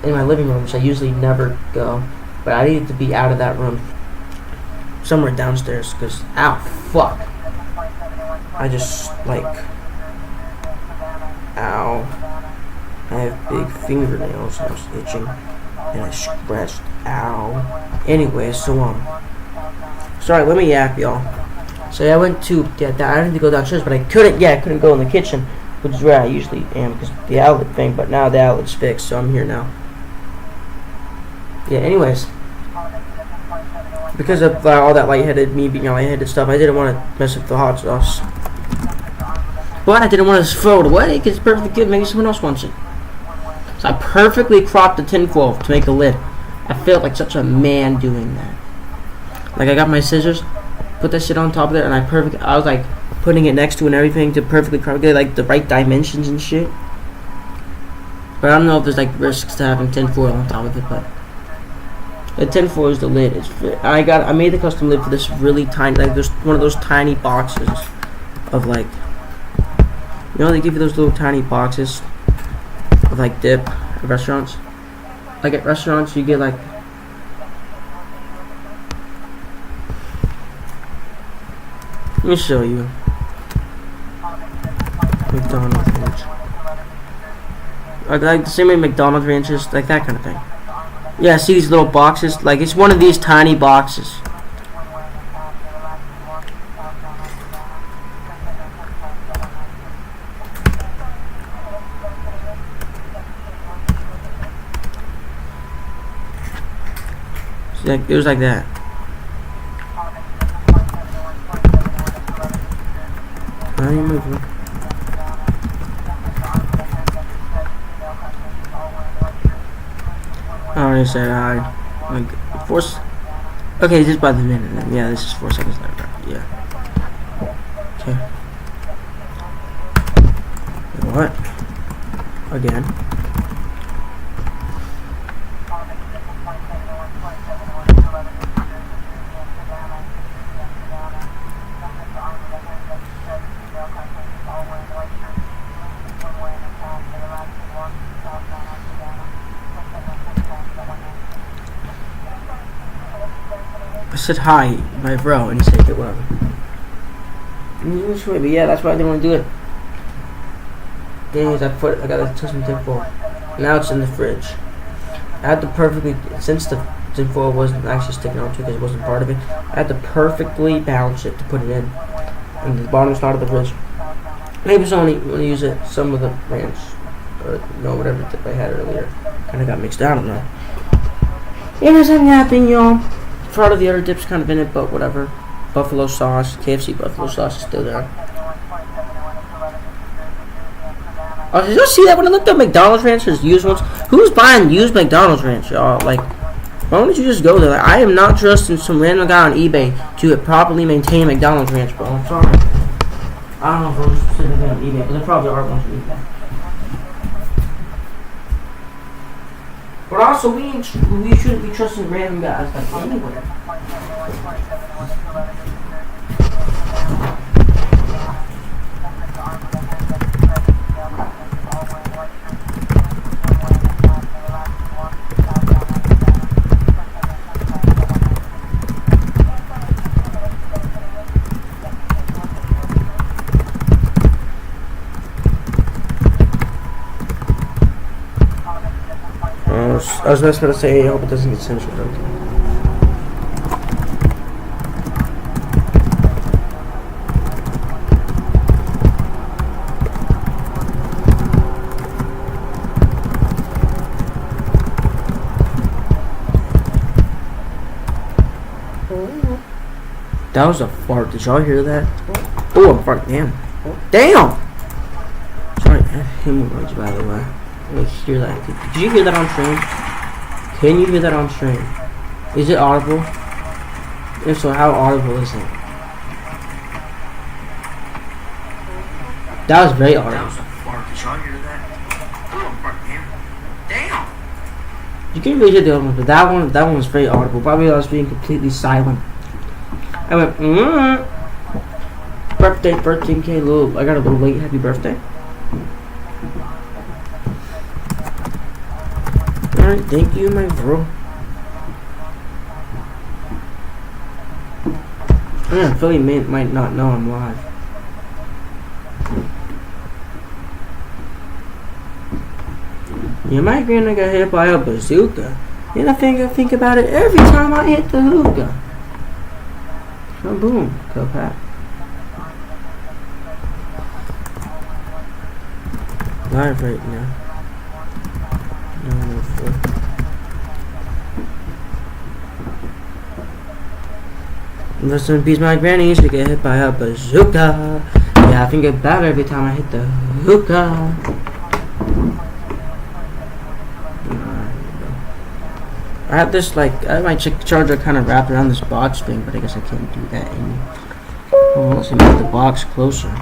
Speaker 1: in my living room, which I usually never go. But I needed to be out of that room somewhere downstairs, because, ow, fuck. I just, like, ow. I have big fingernails, I was itching, and I scratched, ow. Anyway, so, sorry, let me yap, y'all. So I went to, I need to go downstairs, but I couldn't go in the kitchen, which is where I usually am, because the outlet thing, but now the outlet's fixed, so I'm here now. Yeah, anyways. Because of all that me being lightheaded stuff, I didn't want to mess up the hot sauce. But I didn't want to throw it away, because it's perfectly good, maybe someone else wants it. So I perfectly cropped the tinfoil to make a lid. I felt like such a man doing that. Like, I got my scissors, put that shit on top of there, and I was like putting it next to it and everything to perfectly crop it, like the right dimensions and shit. But I don't know if there's like risks to having tinfoil on top of it, but the tinfoil is the lid. I made the custom lid for this really tiny, like there's one of those tiny boxes of like, you know, they give you those little tiny boxes of like dip at restaurants. Like at restaurants you get like, let me show you. McDonald's ranch. Like the same way McDonald's ranches, like that kind of thing. Yeah, see these little boxes? Like it's one of these tiny boxes. See, like, it was like that. How are you moving? I already said hi. Like 4. Okay, just by the minute. Then. Yeah, this is 4 seconds later. Yeah. Okay. What? Again. I said hi, my bro, and he said, okay, whatever. But yeah, that's why I didn't want to do it. Anyways, I got a tungsten tinfoil. Now it's in the fridge. I had to perfectly, since the tinfoil wasn't actually sticking onto it because it wasn't part of it, I had to perfectly balance it to put it in. And the bottom side of the fridge. Maybe it's only want to use it, some of the ranch, or no, whatever dip I had earlier. Kind of got mixed out, I don't know. Anyways, I'm happy, y'all. Part of the other dip's kind of in it, but whatever. Buffalo sauce, KFC buffalo sauce is still there. Oh, did you see that when I looked at McDonald's ranch? There's used ones. Who's buying used McDonald's ranch, y'all? Like, why don't you just go there? Like, I am not trusting some random guy on eBay to properly maintain McDonald's ranch, bro. I'm sorry. I don't know if those specifically on eBay, but there probably are ones on eBay. But also, we shouldn't be trusting random guys like anywhere. I was just going to say, I hope it doesn't get censored. Okay. That was a fart. Did y'all hear that? Oh, I'm farting. Damn. Damn! Sorry, I have hemorrhoids, by the way. Let me hear that. Did you hear that on stream? Can you hear that on stream? Is it audible? If so, how audible is it? That was very audible. That was a fart. Did y'all hear that? Oh, I'm farting. Damn! You can really hear the other one, but that one was very audible. Probably I was being completely silent. I went, birthday, K, little. I got a little late. Happy birthday. Alright, thank you, my bro. Yeah, Philly might not know I'm live. Yeah, my granddad got hit by a bazooka. And I think about it every time I hit the hookah. So boom, Copat. Live right now. Rest in peace, my granny. She get hit by a bazooka. Yeah, I think about it every time I hit the hookah. I have this, like, I have my charger kind of wrapped around this box thing, but I guess I can't do that anymore. Oh, let's move the box closer.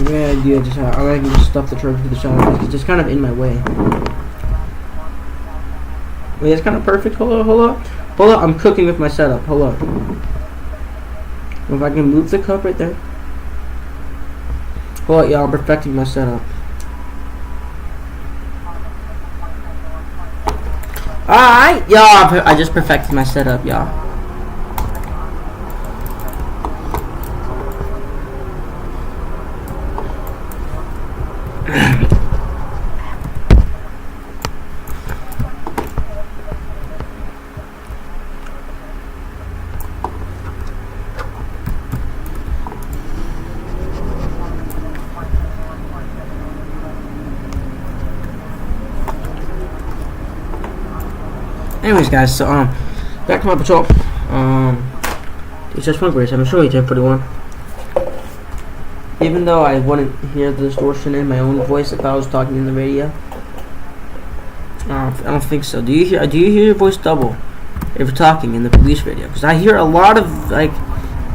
Speaker 1: Yeah, idea. Just how I can just stuff the charger to the charger. It's just kind of in my way. Wait, it's kind of perfect. Hold up. I'm cooking with my setup. Hold up. If I can move the cup right there. Hold up, y'all. I'm perfecting my setup. Alright, y'all. I just perfected my setup, y'all. Anyways, guys, so back to my patrol. It's just one grace. I'm gonna show you 1041. Even though I wouldn't hear the distortion in my own voice if I was talking in the radio, I don't think so. Do you hear your voice double if you're talking in the police radio? Because I hear a lot of like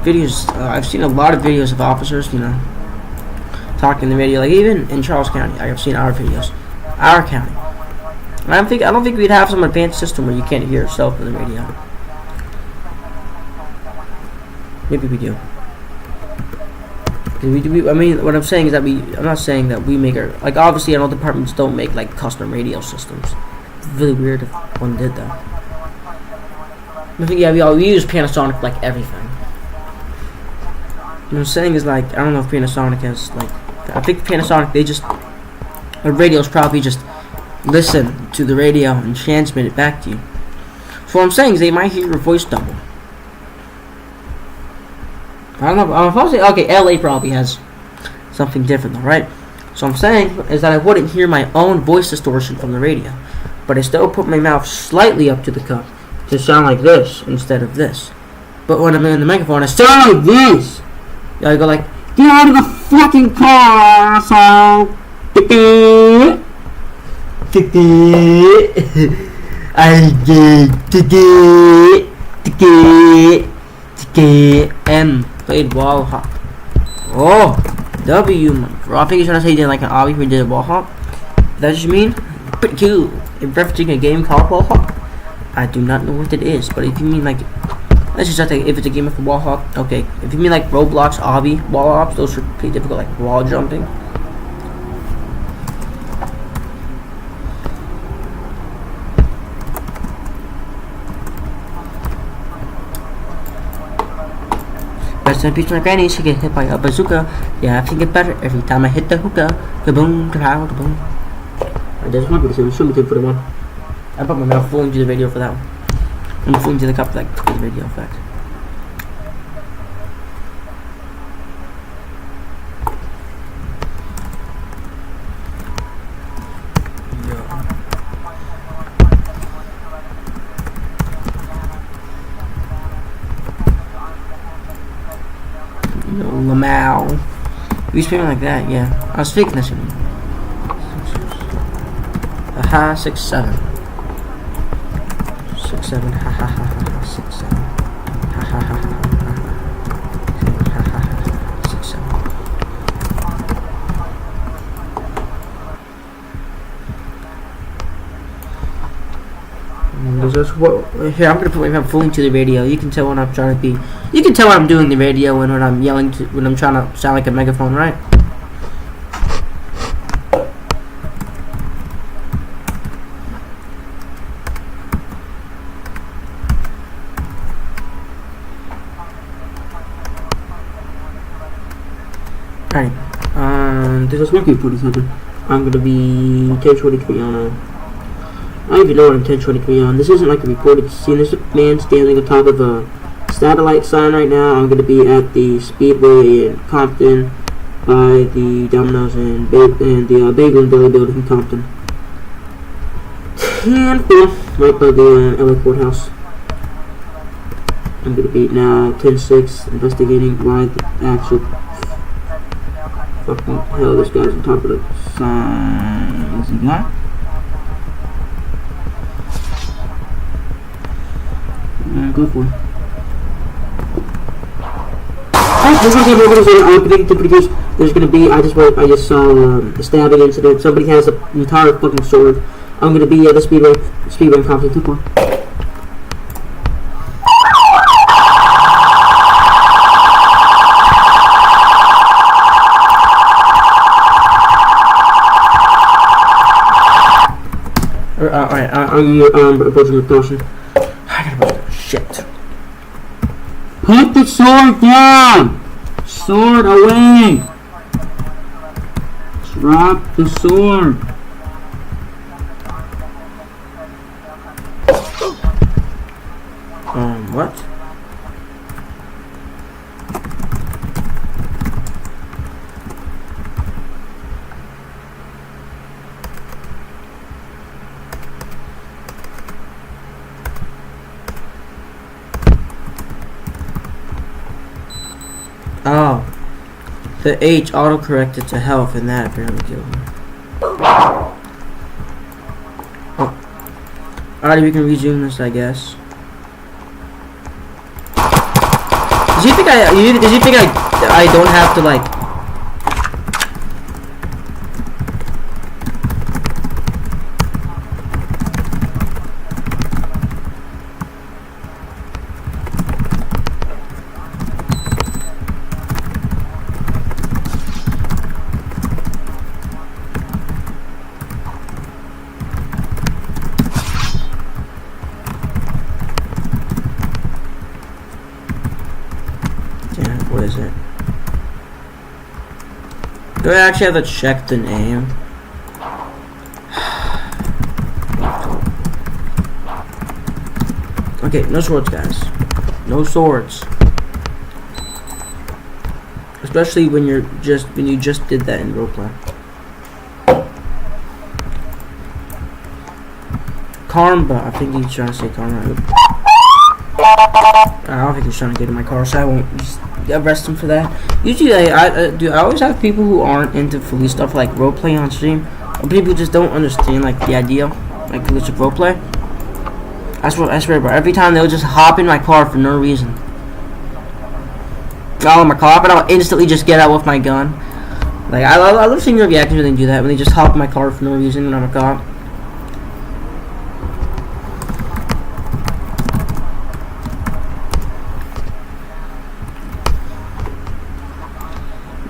Speaker 1: videos. I've seen a lot of videos of officers, you know, talking in the radio. Like even in Charles County, I've seen our videos, our county. I don't think we'd have some advanced system where you can't hear yourself in the radio. Maybe we do. I mean, what I'm saying is that I'm not saying that we make our, like, obviously I know departments don't make like custom radio systems. It's really weird if one did that. I think, yeah, we use Panasonic for, like, everything. What I'm saying is, like, I don't know if Panasonic has, like, I think Panasonic, the radios probably just listen to the radio and transmit it back to you. So what I'm saying is they might hear your voice double. I don't know. I'm supposed to say, okay, LA probably has something different though, right? So I'm saying is that I wouldn't hear my own voice distortion from the radio, but I still put my mouth slightly up to the cup to sound like this instead of this. But when I'm in the microphone, I sound like this. I go like, get out of the fucking car, asshole. And played wall hop. Oh, W. I think he's trying to say he did like an obby where he did a wall hop. That just mean pretty cool. In referencing a game called wall hop, I do not know what it is, but if you mean like, let's just say if it's a game of wall hop, okay. If you mean like Roblox, obby, wall hops, those are pretty difficult, like wall jumping. Rest in peace to my granny, she get hit by a bazooka. Yeah, I think it better every time I hit the hookah. Kaboom, kapow, kaboom. I just want to show me for the one. I put my mouth full into the radio for that one. I'm full into the cup like the radio effect. Lamau. You speaking like that, yeah. I was speaking this. Aha, 6-7. 6-7. Ha ha ha ha. 6-7. Ha ha ha ha. 6-7. Here, I'm gonna put my mouth fully into the radio. You can tell when I'm trying to be. You can tell when I'm doing the radio and when I'm yelling when I'm trying to sound like a megaphone, right? Alright. This is working pretty something. I'm gonna be 1023 on I don't even know what I'm 1023 on. This isn't like a reported scene. There's a man standing on top of a satellite sign right now. I'm going to be at the Speedway in Compton by the Domino's and the Bagel and Belly building in Compton. 10-4, right by the LA courthouse. I'm going to be now 10-6, investigating why the actual fucking hell this guy's on top of the sign. Is he not? Go for it. There's gonna be. I just saw a stabbing incident. Somebody has an entire fucking sword. I'm gonna be at the Speedway in Compton. Keep on. Alright, I'm approaching with caution. Shit. Put the sword down! Sword away! Drop the sword! What? Oh, the H auto-corrected to health, and that apparently killed me. Oh. Alright, we can resume this, I guess. Does he think I don't have to, like... Do I actually have to check the name? Okay, no swords, guys. No swords. Especially when you just did that in roleplay. Karma. I think he's trying to say karma. I don't think he's trying to get in my car, so I won't just arrest him for that. Usually, I always have people who aren't into police stuff like roleplay on stream, or people who just don't understand like the idea, like realistic roleplay. I swear, bro. Every time they'll just hop in my car for no reason. I'll in my car, but I'll instantly just get out with my gun. Like I love seeing their reactions when they do that. When they just hop in my car for no reason when I'm a cop.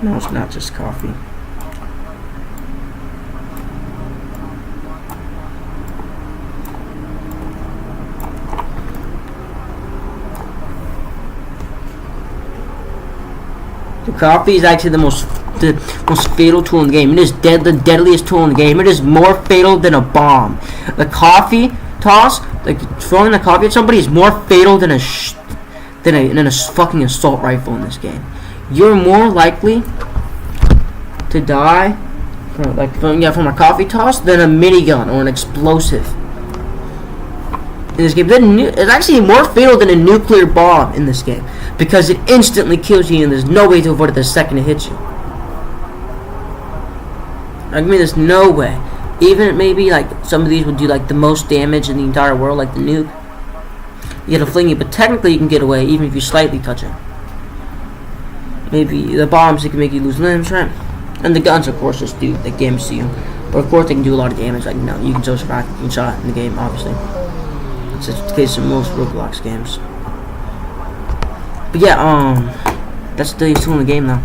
Speaker 1: No, it's not just coffee. The coffee is actually the most fatal tool in the game. It is the deadliest tool in the game. It is more fatal than a bomb. The coffee toss, like throwing the coffee at somebody, is more fatal than a fucking assault rifle in this game. You're more likely to die from a coffee toss than a minigun or an explosive. In this game, it's actually more fatal than a nuclear bomb in this game because it instantly kills you and there's no way to avoid it the second it hits you. I mean, there's no way. Even maybe like some of these would do like the most damage in the entire world, like the nuke. You get a flingy, but technically you can get away even if you slightly touch it. Maybe the bombs, they can make you lose limbs, right? And the guns, of course, just do like damage to you. But of course, they can do a lot of damage. Like, no, you can still survive being shot in the game, obviously. It's the case in most Roblox games. But yeah, that's the tool in the game, though.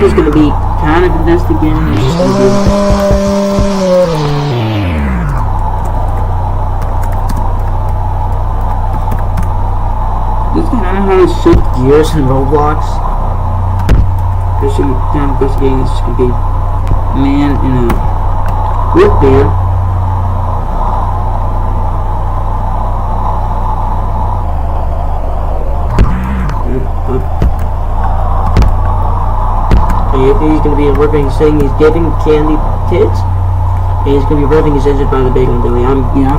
Speaker 1: Who's gonna be kind of investigating? It's just gonna be. This kind of how to shift gears in Roblox. This kind of investigating is just gonna be a man in a whip van. He's going to be revving, saying he's giving candy kids, and he's going to be revving his engine by the bagel deli. I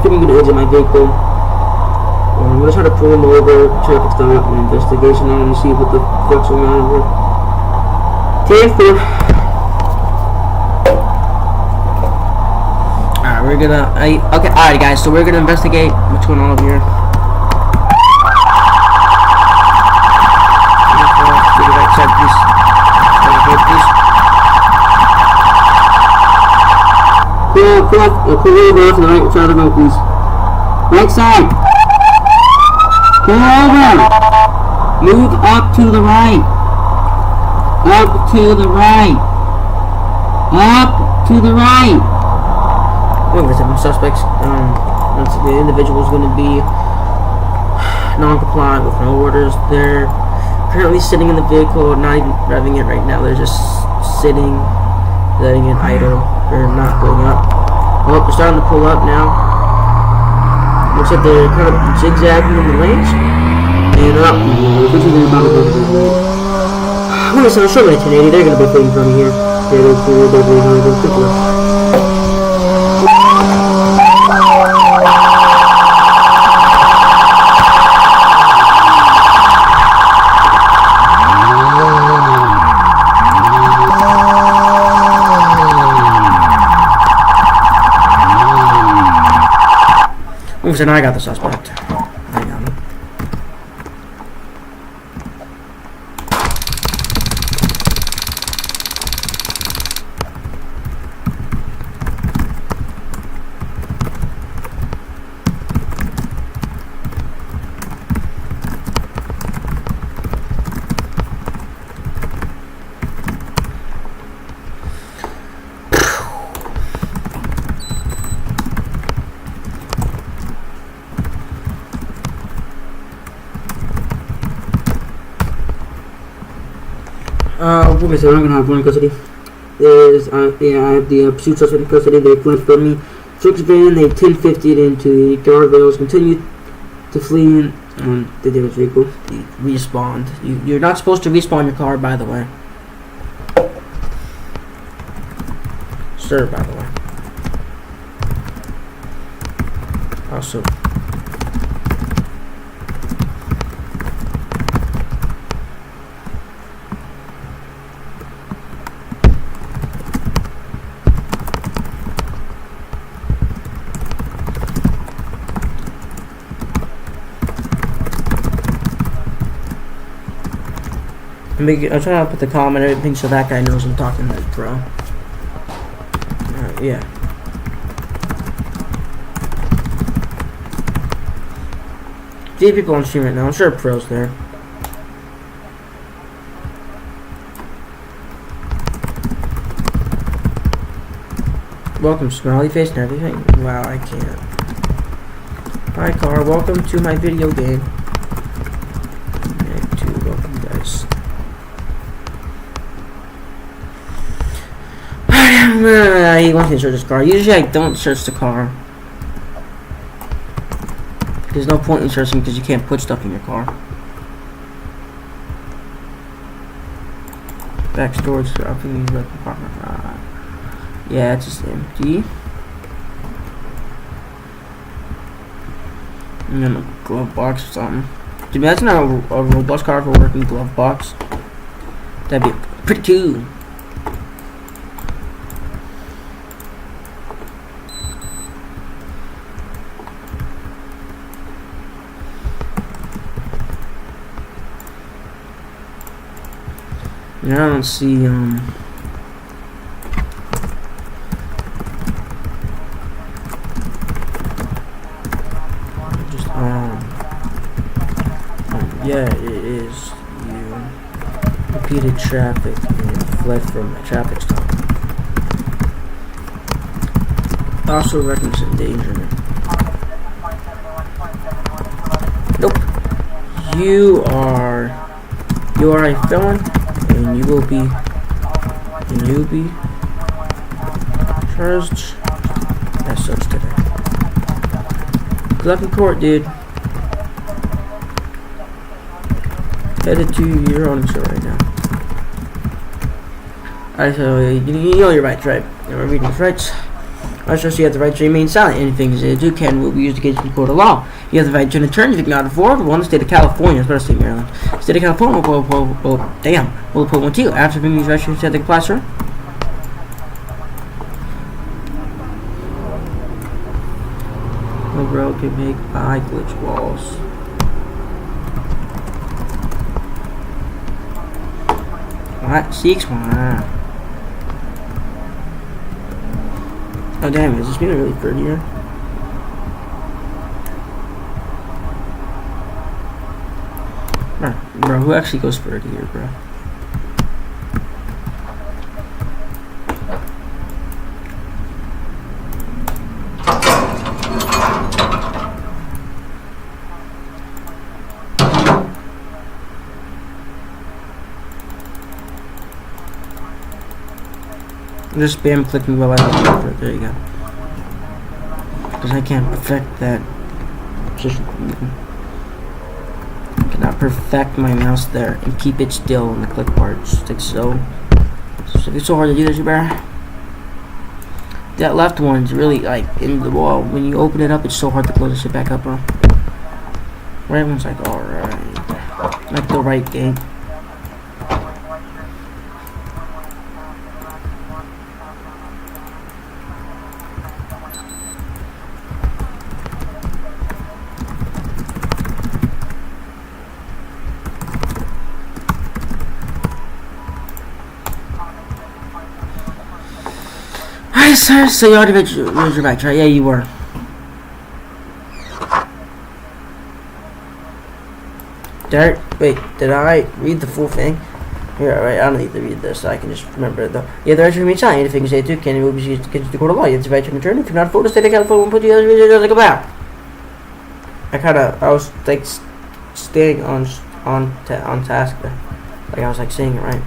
Speaker 1: think I'm going to exit my vehicle. I'm going to try to pull him over, traffic stop, an investigation on him, and see what the fuck's going on here. Tamper. Alright, we're gonna. Okay, alright, guys, so we're going to investigate what's going on over here. Pull over to the right side of the road, please. Right side. Pull over. Move up to the right. Up to the right. Up to the right. Wait, there's some suspects. The individual is going to be non-compliant with no orders. They're currently sitting in the vehicle, not even driving it right now. They're just sitting, letting it idle. They're not going up. Oh, they're starting to pull up now. Looks like they're kind of zigzagging in the lanes. And up. I'm gonna sound short with a 1080. They're gonna be putting in front of here. They're going to quick left. So now I got the suspect. I got him. What am I saying? I'm gonna have one in custody. There's, yeah, I have the pursuit suspect in custody. They fled from me. Took the van. They 1050'd into the guardrails. Continued to flee and the damage vehicle. He respawned. You're not supposed to respawn your car, by the way. Sir, by the way. Also. I'm trying to put the comment and everything so that guy knows I'm talking like pro. Yeah. Few people on stream right now. I'm sure pro's there. Welcome, smiley face and everything. Wow, I can't. Hi, car. Welcome to my video game. Welcome, guys. He wants me to search his car. Usually I don't search the car. There's no point in searching because you can't put stuff in your car. Back storage, compartment. Yeah, it's just empty. And then a glove box or something. Dude, that's not a Roblox car for a working glove box. That'd be pretty cool. I don't see just yeah, it is you repeated traffic and fled from a traffic stop. Also reckless endangerment. Nope. You are a felon. And you will be charged as such today. Good luck in court, dude. Headed to your own show right now. Alright, so you know your rights, right? You're reading your rights. I trust you have the right to remain silent. Anything you do can will be used against you in court of law. You have the right to an attorney if you cannot afford one. The state of California, as well as state of Maryland. State of California will put one to you. After being used restrooms at the classroom. No bro can make by glitch walls. What? 6-1. Oh damn, is this being really pretty here? Bro, who actually goes for it here, bro? Just spam clicking while I look for it. There you go. Because I can't perfect that. Just cannot perfect my mouse there and keep it still on the click bar. Just like so. It's so hard to do this, bro. That left one's really like in the wall. When you open it up, it's so hard to close this shit back up, bro. Right one's like alright. Like the right gate. Sir, so you already read your rights, right? Yeah, you were. Wait, did I read the full thing? Here, alright, I don't need to read this, so I can just remember it though. Yeah, the right to remain silent. Anything you say to can will be used against the court of law. You have the right to return. If you're not afford to stay in California, we'll put you other like a bow. I was like staying on task there. Like I was like saying it right.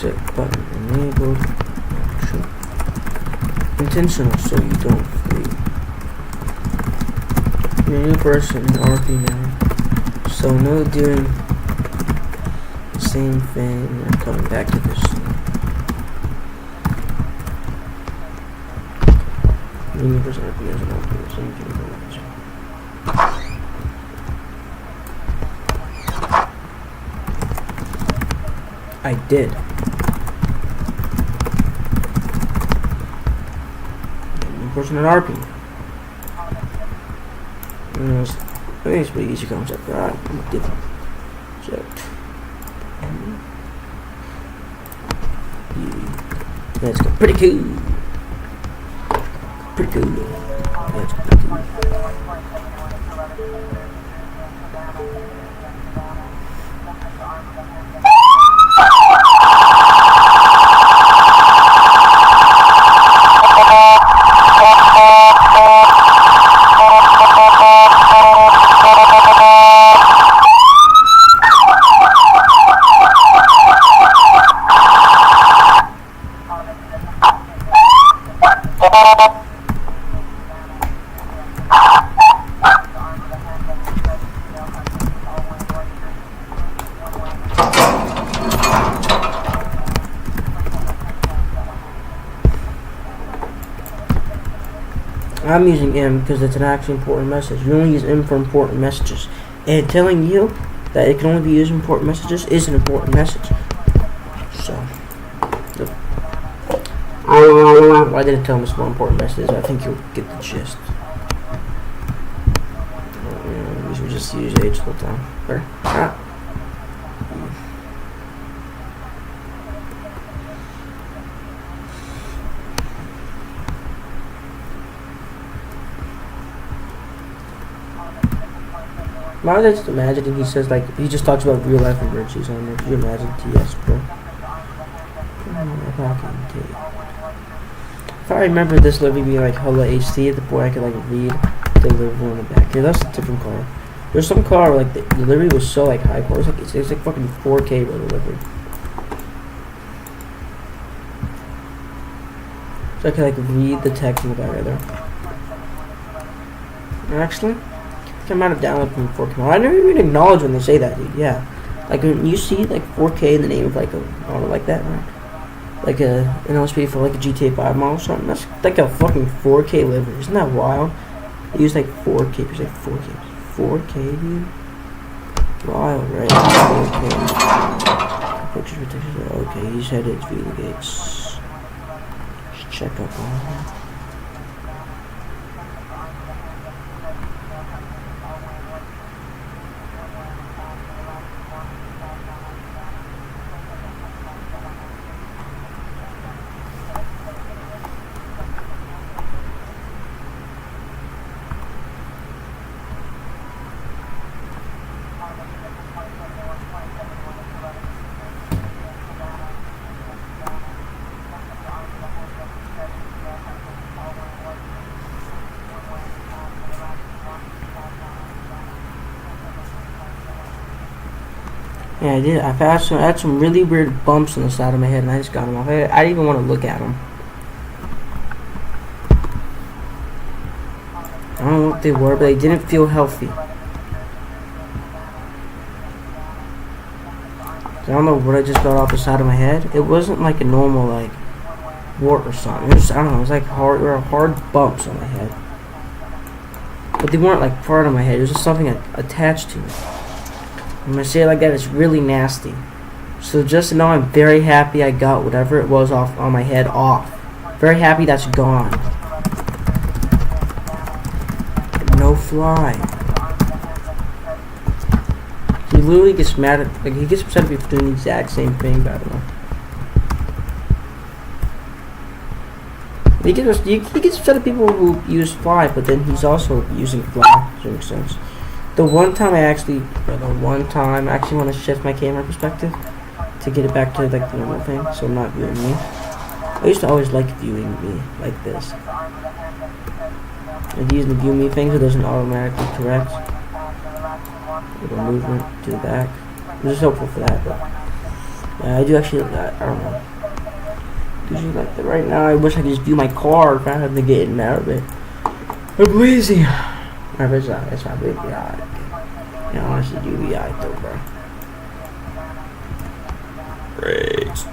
Speaker 1: Set button enabled. Action. Intentional so you don't flee. You're a new person in RP now. So no doing the same thing and coming back to this. New person RP is not doing the same thing. I did. New person at RP. I think it's pretty easy concept, right? Different. Let's go. Pretty cool. Pretty cool. Let's go. Pretty cool. I'm using M because it's an actually important message. You only use M for important messages. And telling you that it can only be used for important messages is an important message. So, I didn't tell him it's more important messages. I think you'll get the gist. We just use H the whole time. There. Ah. Why would I just imagine he says, like, he just talks about real life emergencies on there. Could you imagine TS, bro? If I remember this delivery being like Hello HD, at the point I could like read the delivery on the back here. That's a different car. There's some car where like the delivery was so like high quality. It's like fucking 4K delivery. So I could like read the text in the back right there. Actually, I might have downloaded from 4K. I never even acknowledge when they say that, dude. Yeah, like when you see like 4K in the name of like a model like that, right? Like an LSP for like a GTA 5 model or something. That's like a fucking 4K livery. Isn't that wild? They use like 4K. It's like 4K. 4K, dude. Wild, right? 4K. Pictures, pictures. Okay, he's headed to the gates. Let's check up on him. Yeah, I did. I had some really weird bumps on the side of my head, and I just got them off. I didn't even want to look at them. I don't know what they were, but they didn't feel healthy. I don't know what I just got off the side of my head. It wasn't like a normal like wart or something. It was, I don't know. It was like hard bumps on my head, but they weren't like part of my head. It was just something attached to it. When I say it like that, it's really nasty. So just to know, I'm very happy I got whatever it was off on my head off. Very happy that's gone. No fly. He literally gets mad at, like, he gets upset at me for doing the exact same thing, but I don't know. He gets upset at people who use fly, but then he's also using fly, which makes sense. The one time I actually want to shift my camera perspective to get it back to like the normal thing, so I'm not viewing me. I used to always like viewing me like this. And using the view me thing so it doesn't automatically correct with the movement to the back. It was helpful for that, but Yeah, I do actually. I don't know. Usually like that. Right now, I wish I could just view my car if I had to get out of it. But easy. It's my big guy. Yeah, honestly, do be alright though, bro. Rage.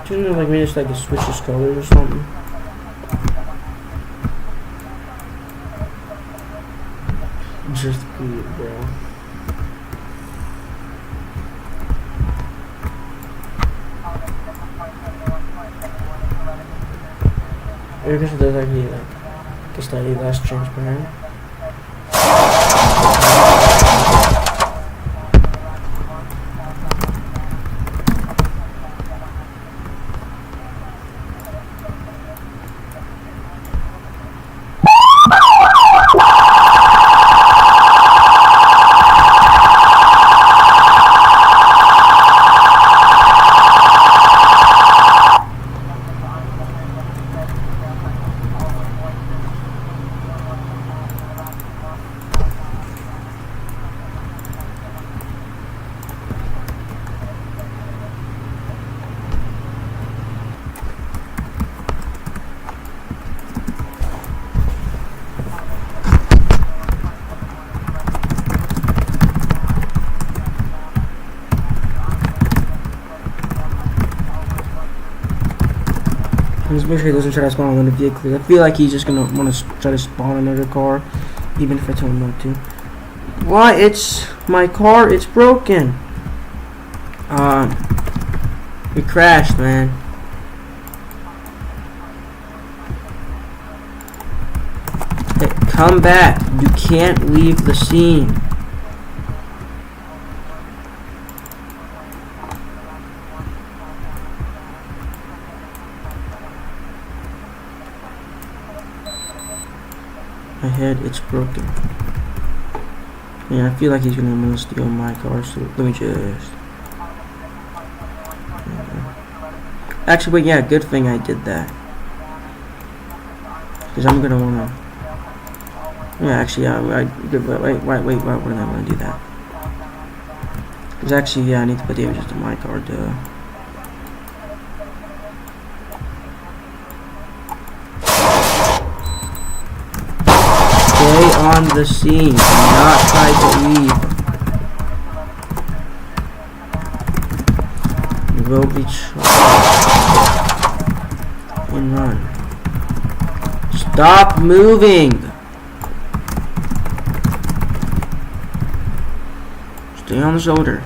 Speaker 1: Shouldn't it like maybe just like it switches colors or something? Just good, bro. I guess it does actually like just slightly less transparent. Just make sure he doesn't try to spawn another vehicle. I feel like he's just gonna want to try to spawn another car, even if I tell him not to. Why? It's my car. It's broken. We crashed, man. Hey, come back. You can't leave the scene. My head, it's broken. Yeah, I feel like he's gonna want to steal my car, so let me just... Actually, wait, yeah, good thing I did that. Because I'm gonna wanna... Yeah, actually, yeah, wait, why would I wanna do that? Because actually, yeah, I need to put damages to my car, duh. Stay on the scene. Do not try to leave. You will be charged. And run. Stop moving. Stay on the shoulder.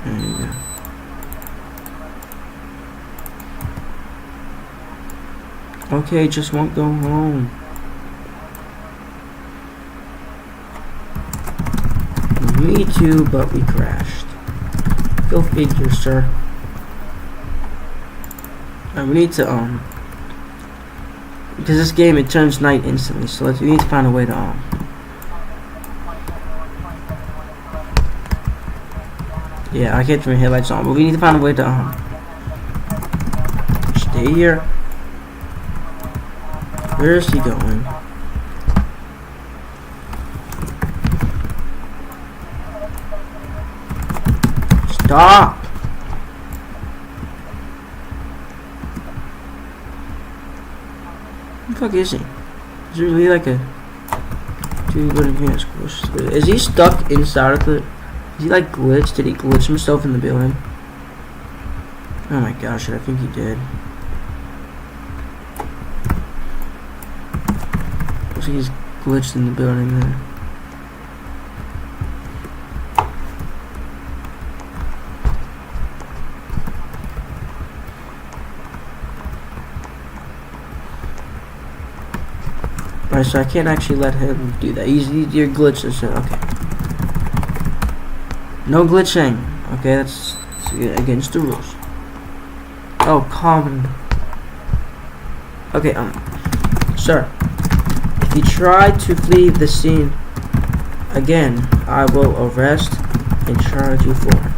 Speaker 1: There you go. Okay, just won't go home. Me too, but we crashed. Go figure, sir. We need to, because this game, it turns night instantly, so we need to find a way to, yeah, I can't turn my headlights on, but we need to find a way to, stay here. Where is he going? Stop! Where the fuck is he? Is he really like a... Is he stuck inside of the... Is he like glitched? Did he glitch himself in the building? Oh my gosh, I think he did. Looks like he's glitched in the building there. Alright, so I can't actually let him do that. You're glitched, so okay. No glitching. Okay, that's against the rules. Oh, common. Okay, sir. If you try to flee the scene again, I will arrest and charge you for it.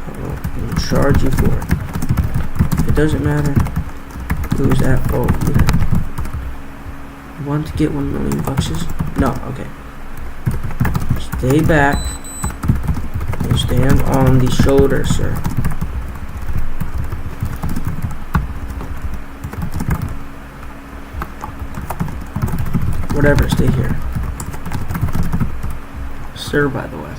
Speaker 1: I will charge you for it. It doesn't matter who's at fault either. You want to get $1 million bucks? No, okay. Stay back and stand on the shoulder, sir. Whatever, stay here. Sir, by the way.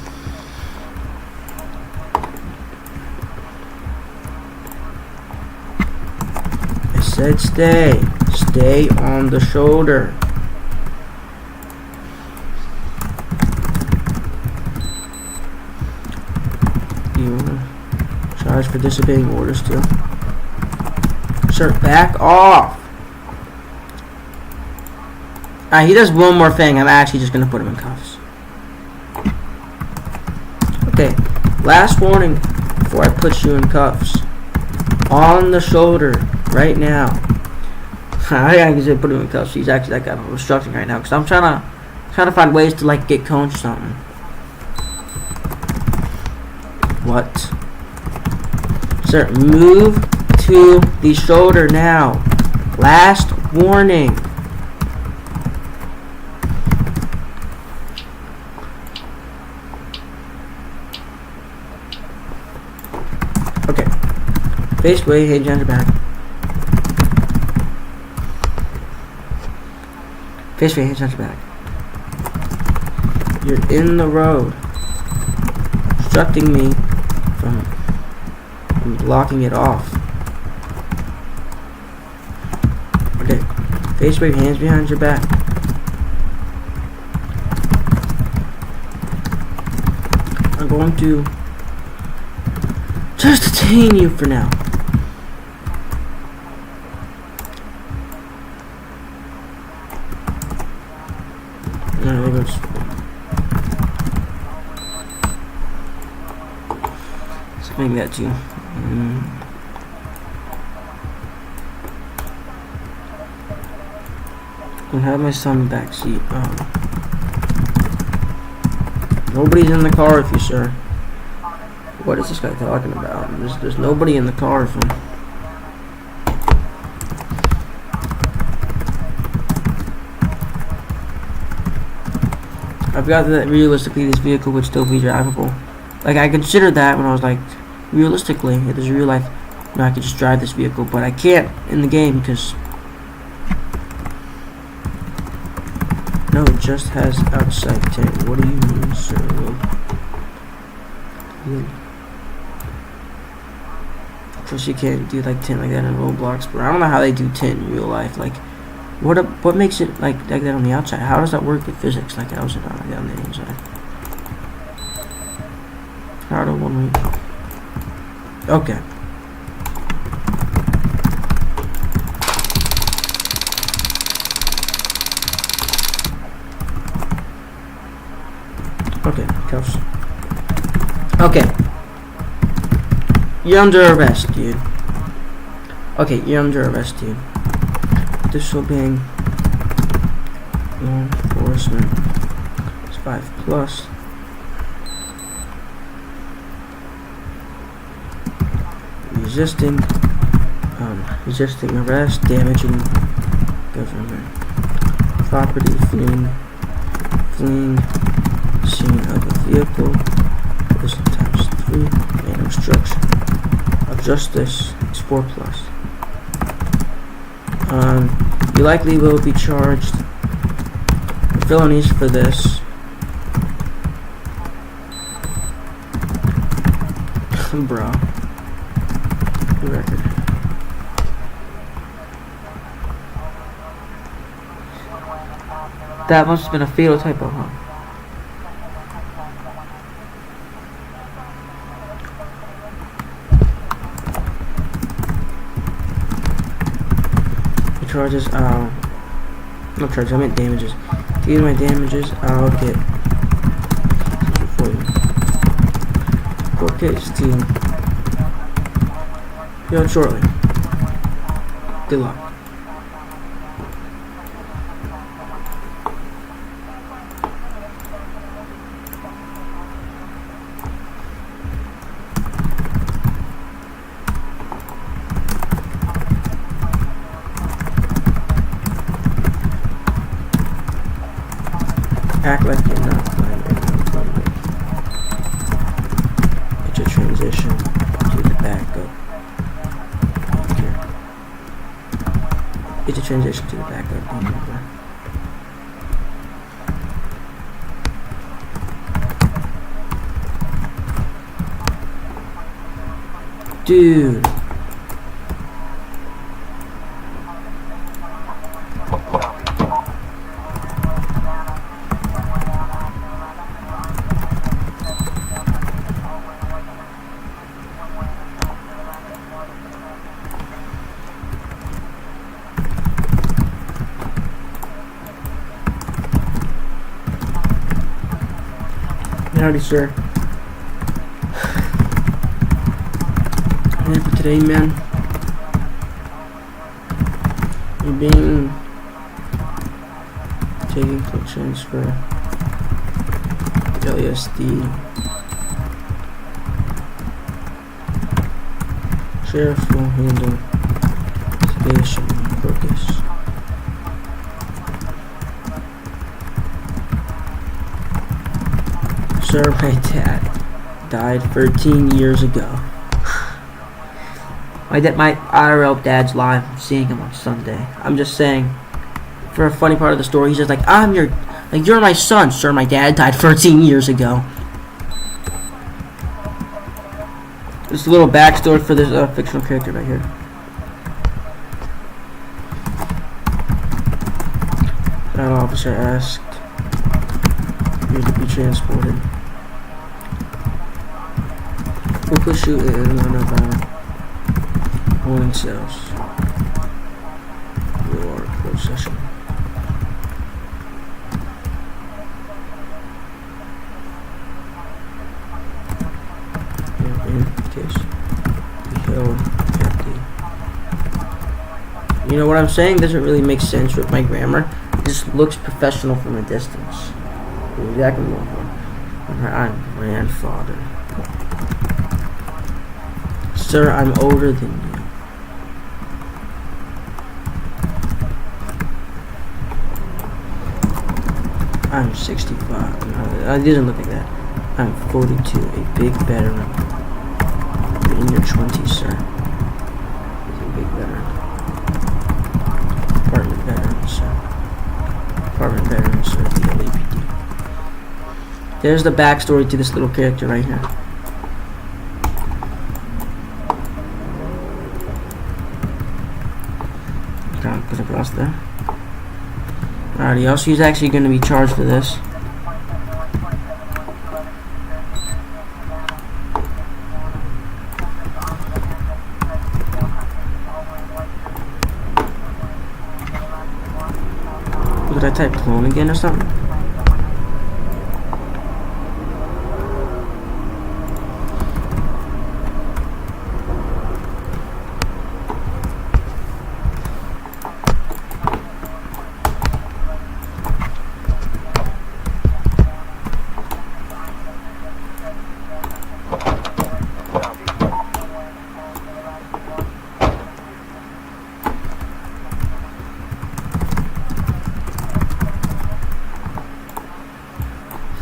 Speaker 1: I said stay. Stay on the shoulder. You charged for disobeying orders too. Sir, back off. Alright, he does one more thing. I'm actually just gonna put him in cuffs. Okay, last warning before I put you in cuffs. On the shoulder, right now. I gotta put him in cuffs. He's actually that guy I'm obstructing right now because I'm trying to find ways to like get cones or something. What? Sir, move to the shoulder now. Last warning. Okay. Face way, hands behind your back. Face way, hands behind your back. You're in the road. Obstructing me from blocking it off. Okay. Face wave, hands behind your back. I'm going to just detain you for now. No, let's maybe that too. I have my son in the back seat. Nobody's in the car with you, sir. What is this guy talking about? There's nobody in the car with him. I forgot that realistically this vehicle would still be drivable. Like, I considered that when I was like, realistically, if there's real life, you know, I could just drive this vehicle, but I can't in the game because no, it just has outside tint. What do you mean, sir? Of course, you can't do like tint like that in Roblox, but I don't know how they do tint in real life. Like, what makes it like that on the outside? How does that work with physics? Like, how is it on the inside? How do one read? Okay. Okay, cuffs. Okay. You're under arrest, dude. Okay, you're under arrest, dude. Disobeying law enforcement. It's 5+. Resisting arrest, damaging government property, fleeing scene of a vehicle, this ×3, and obstruction of justice is 4+. You likely will be charged with felonies for this. Bro. Record. That must have been a fatal typo, huh? The charges, no charges, I meant damages. To use my damages, I'll get for you. 4K team. Be on shortly. Good luck. Act like you're not playing. It's a transition to the backup. Okay. It's a transition to the backup. Remember. Dude. Howdy, sir. And for today, man, we're being taking collections for LSD, sheriff will handle station focus. Sir, my dad died 13 years ago. My IRL dad's live. I'm seeing him on Sunday. I'm just saying, for a funny part of the story, he's just like, you're my son, sir. My dad died 13 years ago. Just a little backstory for this fictional character right here. That officer asked me to be transported. We'll push you in one of our holding cells. Your closed session. In case we held empty. You know what I'm saying? Doesn't really make sense with my grammar. It just looks professional from a distance. Exactly what I'm grandfather. Sir, I'm older than you. I'm 65. No, it doesn't look like that. I'm 42, a big veteran. You're in your 20s, sir. He's a big veteran. Department veteran, sir. Department veteran, sir. The LAPD. There's the backstory to this little character right here. Put across there. Alrighty, also he's actually going to be charged for this. Did I type clone again or something?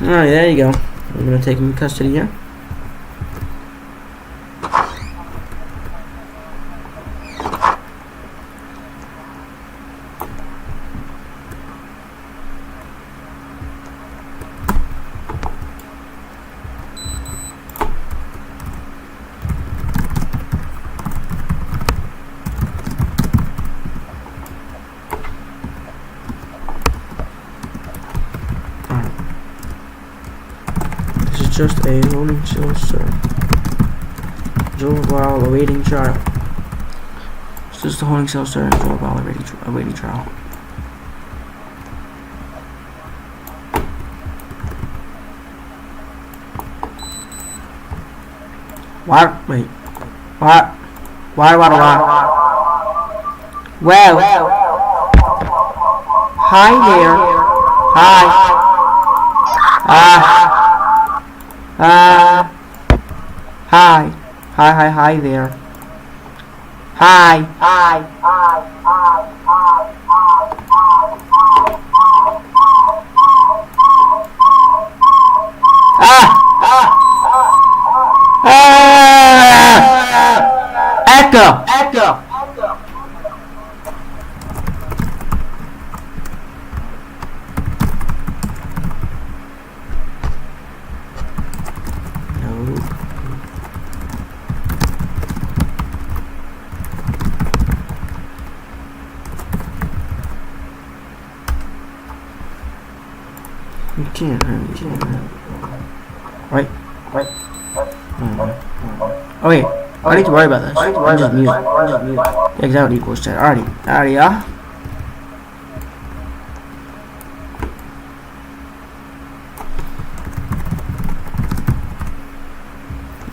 Speaker 1: Alright, there you go. I'm going to take him in custody here. Just a holding cell, sir. Enjoy while awaiting trial. It's just a holding cell, sir. Enjoy while awaiting trial. What? Wait. What? Why? Well. Hi there. Hi. Hi there. Hi. Echo. No. You can't Right? Oh wait, I don't need to worry about this. I'm just mute. Yeah, because I don't need voice chat. Alrighty, yeah.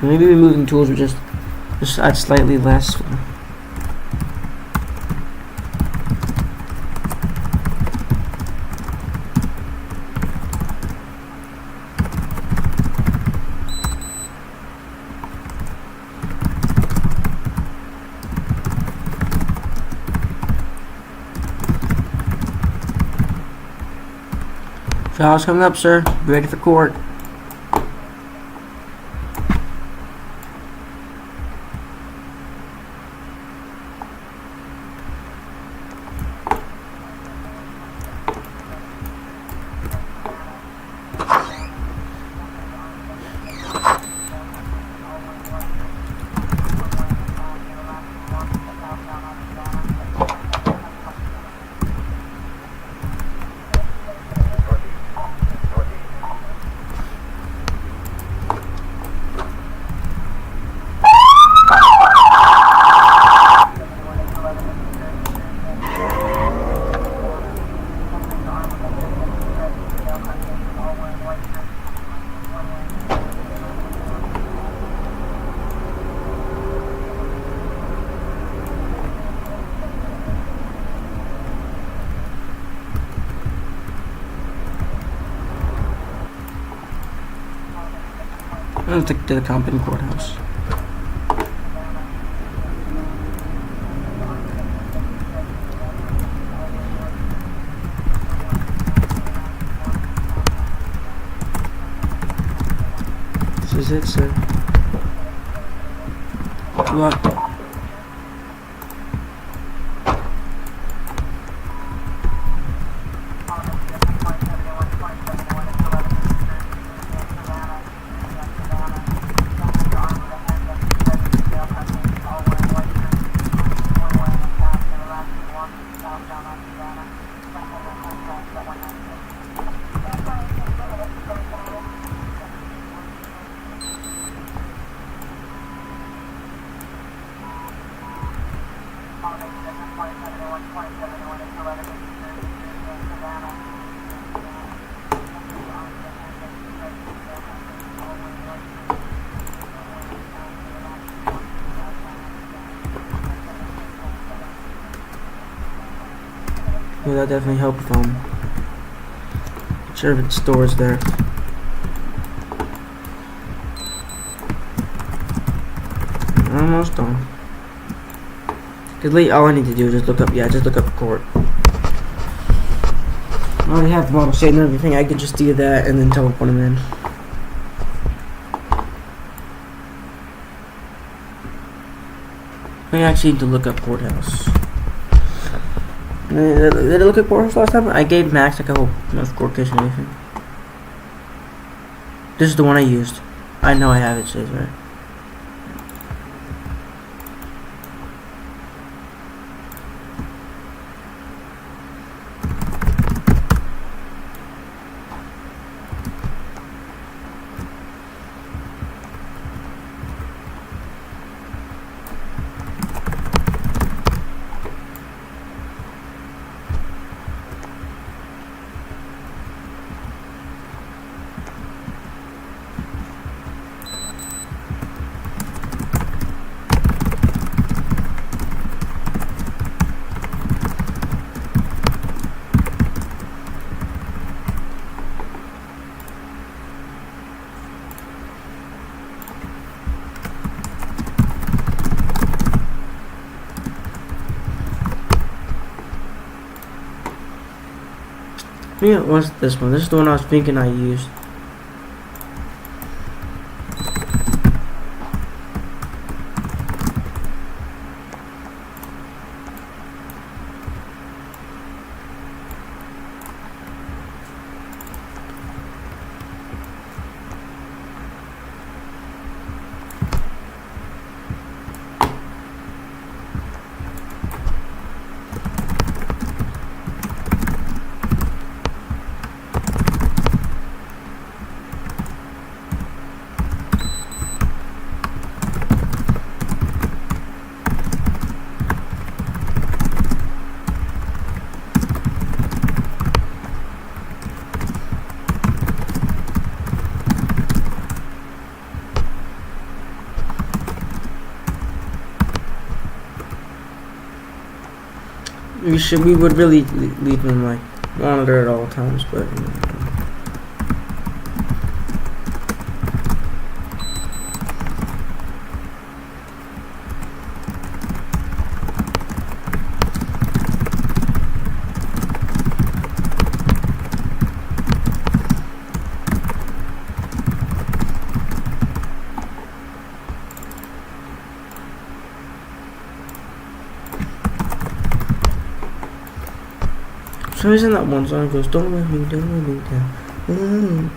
Speaker 1: Maybe removing tools would just add slightly less. Trial's coming up, sir. Be ready for court. I'm gonna take to the Compton courthouse. This is it, sir. Good luck. Yeah, that definitely helped whichever the stores there. Almost done. Cause all I need to do is just look up court. I already have model state and everything. I could just do that and then teleport them in. I actually need to look up courthouse. Did I look at courthouse last time? I gave Max like a whole court case and everything. This is the one I used. I know I have it, says right. Yeah, what's this one? This is the one I was thinking I used. We would really leave him like monitor at all times, but you know. For some reason that one song goes, don't let me down. Ooh.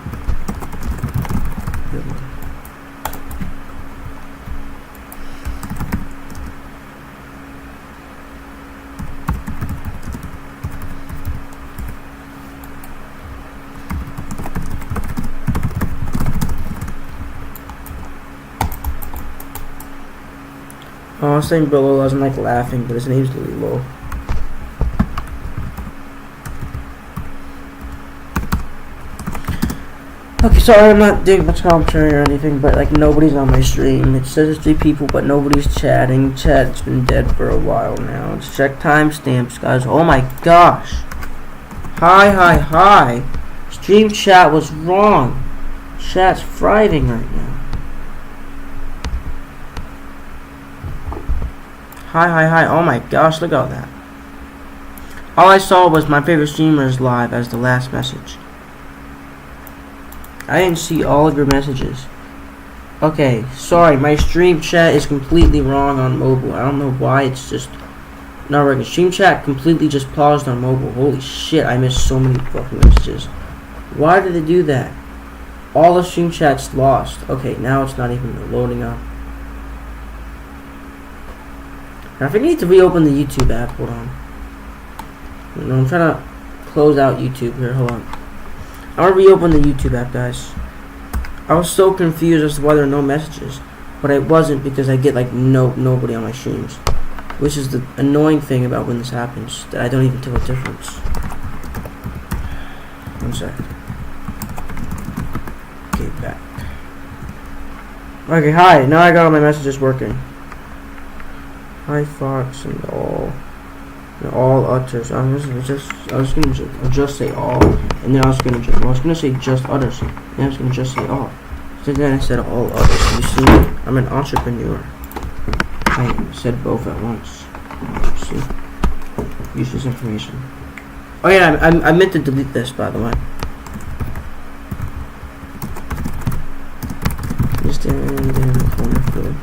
Speaker 1: Oh, I was saying Billo wasn't like laughing, but his name's Lily Low. Okay, sorry, I'm not doing much commentary or anything, but like nobody's on my stream. It says there's 3 people, but nobody's chatting. Chat's been dead for a while now. Let's check timestamps, guys. Oh my gosh. Hi. Stream chat was wrong. Chat's thriving right now. Hi. Oh my gosh, look at that. All I saw was my favorite streamer is live as the last message. I didn't see all of your messages. Okay, sorry, my stream chat is completely wrong on mobile. I don't know why, it's just not working. Stream chat completely just paused on mobile. Holy shit, I missed so many fucking messages. Why did they do that? All the stream chat's lost. Okay, now it's not even loading up. I think I need to reopen the YouTube app. Hold on. No, I'm trying to close out YouTube here. Hold on. I'm gonna reopen the YouTube app, guys. I was so confused as to why there are no messages, but I wasn't because I get like nobody on my streams, which is the annoying thing about when this happens, that I don't even tell a difference. 1 second. Okay, back. Okay, hi. Now I got all my messages working. Hi, Fox, and all utters. I was gonna just say all, and then I was gonna say just utters, and then I was gonna just say all. So then I said all others. You see, I'm an entrepreneur. I said both at once. See, use this information. Oh yeah, I meant to delete this, by the way. Just in the corner for it.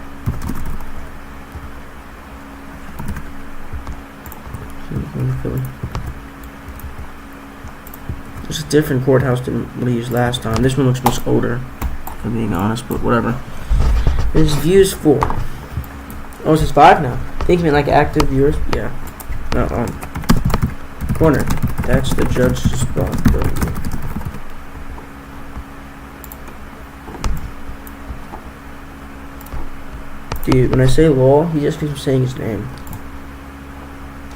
Speaker 1: It's a different courthouse than what we used last time. This one looks much older, if I'm being honest, but whatever. There's views 4. Oh, this is 5 now. Thanks, man. Like active viewers? Yeah. No, corner. That's the judge's spot. Dude, when I say lol, he just keeps saying his name.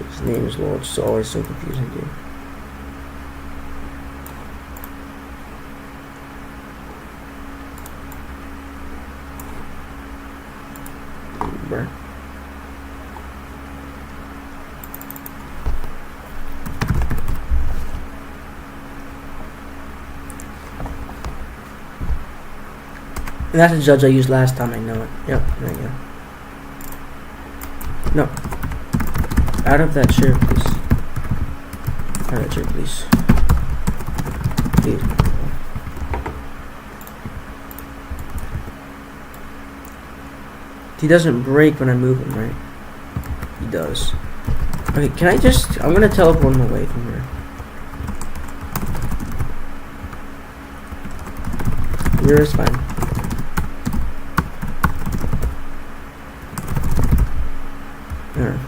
Speaker 1: His name is lol. It's always so confusing, dude. Bruh. And that's the judge I used last time, I know it. Yep, there you go. No. Out of that chair, please. Out of that chair, please. Please. He doesn't break when I move him, right? He does. Okay, can I just... I'm gonna teleport him away from here. Here is fine. There.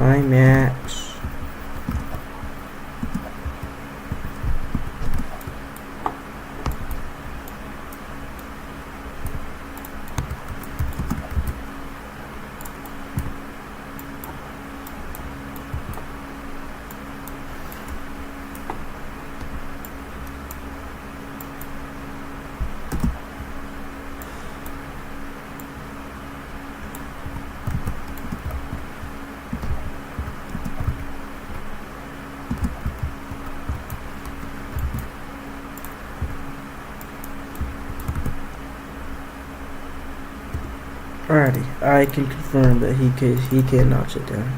Speaker 1: Max. Alrighty, I can confirm that he can knock it down.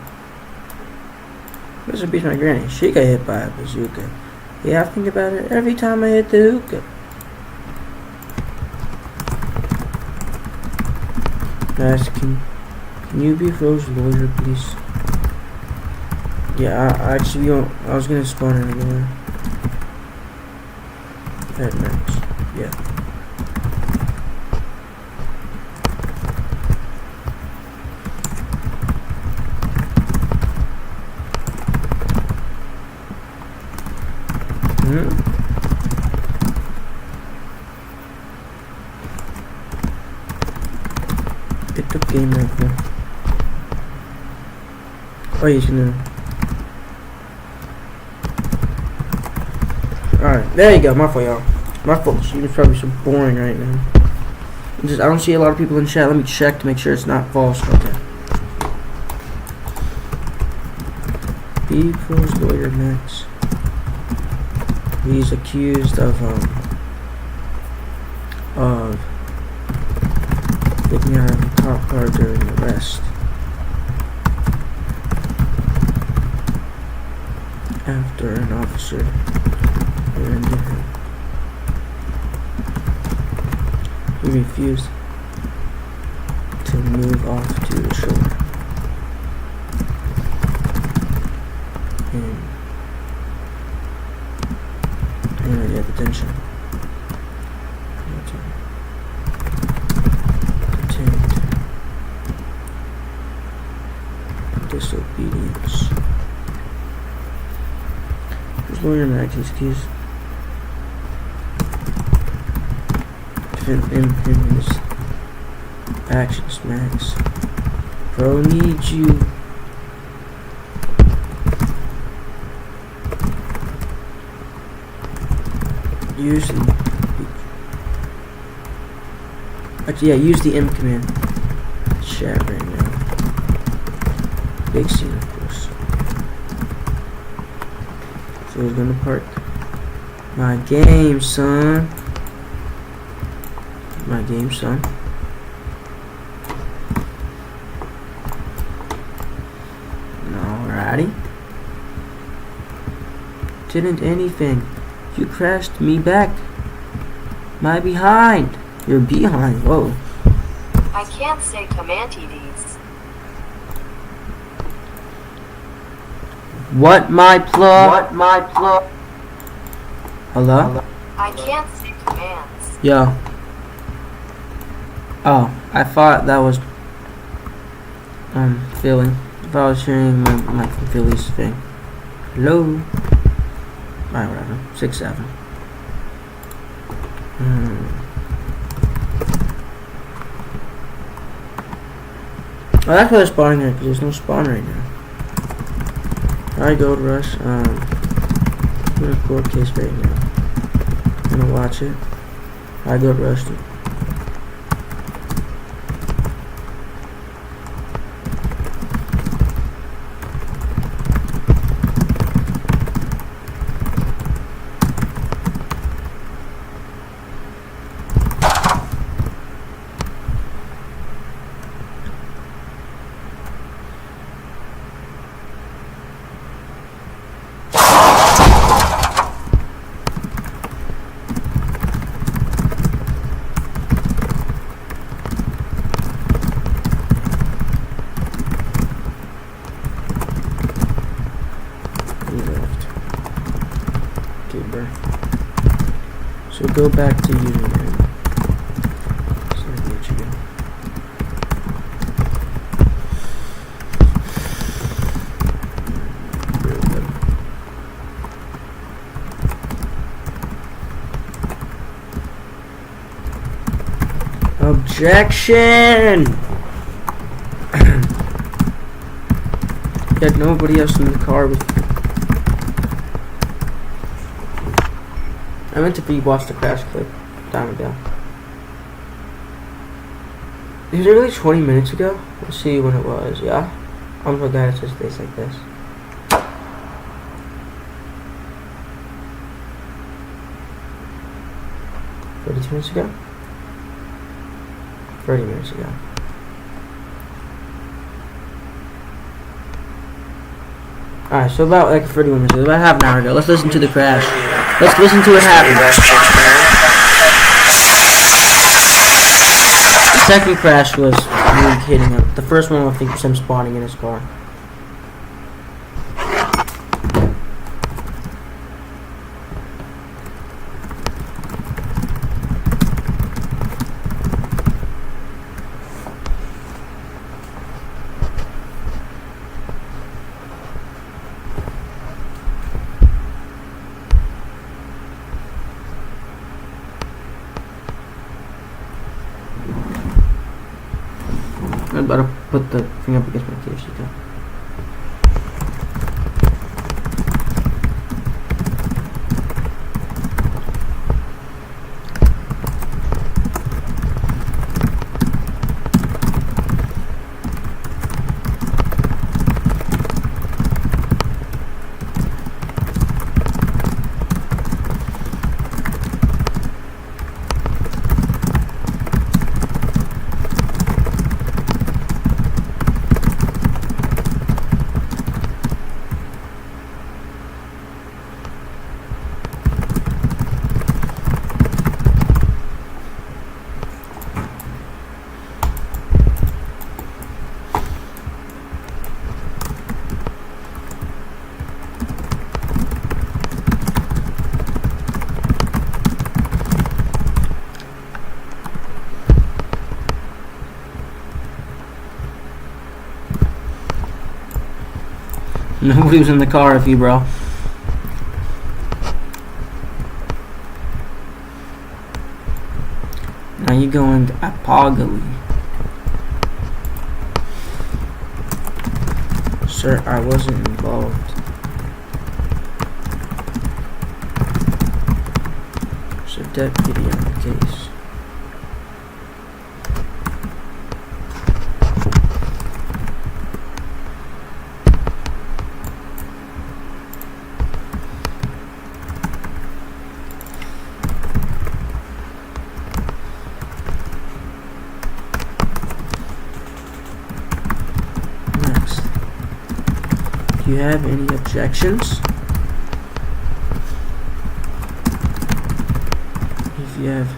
Speaker 1: This would be my granny. She got hit by a bazooka. Yeah, I think about it every time I hit the hookah. Guys, can you be Rose lawyer, please? Yeah, I was gonna spawn in again. At Max. Yeah. Picked up game rifle. Oh, he's gonna. Alright, there you go. My fault, y'all. My fault. It's probably so boring right now. I don't see a lot of people in chat. Let me check to make sure it's not false. Okay. People's lawyer Max. He's accused of taking out of a cop car during the arrest. After an officer surrendered him. He refused to move off to the shore. And yeah, detention. Detained. Disobedience. Who's lawyer Max? His keys. Defend him in his actions, Max. Bro, need you. Use the M command. Chat right now. Big scene, of course. So we're gonna park my game, son. My game, son. Alrighty. Didn't anything. You crashed me back. My behind. You're behind. Whoa.
Speaker 10: I can't say command TDs.
Speaker 1: What my plug? What my plug? Hello?
Speaker 10: I can't say commands.
Speaker 1: Yo. Oh, I thought that was Philly. If I was hearing my Philly's thing. Hello? Alright, whatever. 6-7. Oh, that's why they're spawning here, because there's no spawn right now. Alright, Gold Rush. I'm in a court case right now. I'm gonna watch it. Alright, Gold Rush. So go back to you and so let you go. Objection! You had nobody else in the car with you. I meant to re-watch the crash clip time ago. Was it really 20 minutes ago? Let's see when it was, yeah? I'm so glad it says days like this. $32 minutes ago? 30 minutes ago. Alright, so about like 31 minutes ago, about half an hour ago. Let's listen to the crash. Let's listen to what happened. The second crash was me hitting him. The first one I think was him spawning in his car. I'm about to put the thing up against my KFC cup. Nobody was in the car with you, bro. Now you going to Apogally. Sir, I wasn't involved. There's a deputy on the case. Do you have any objections? If you have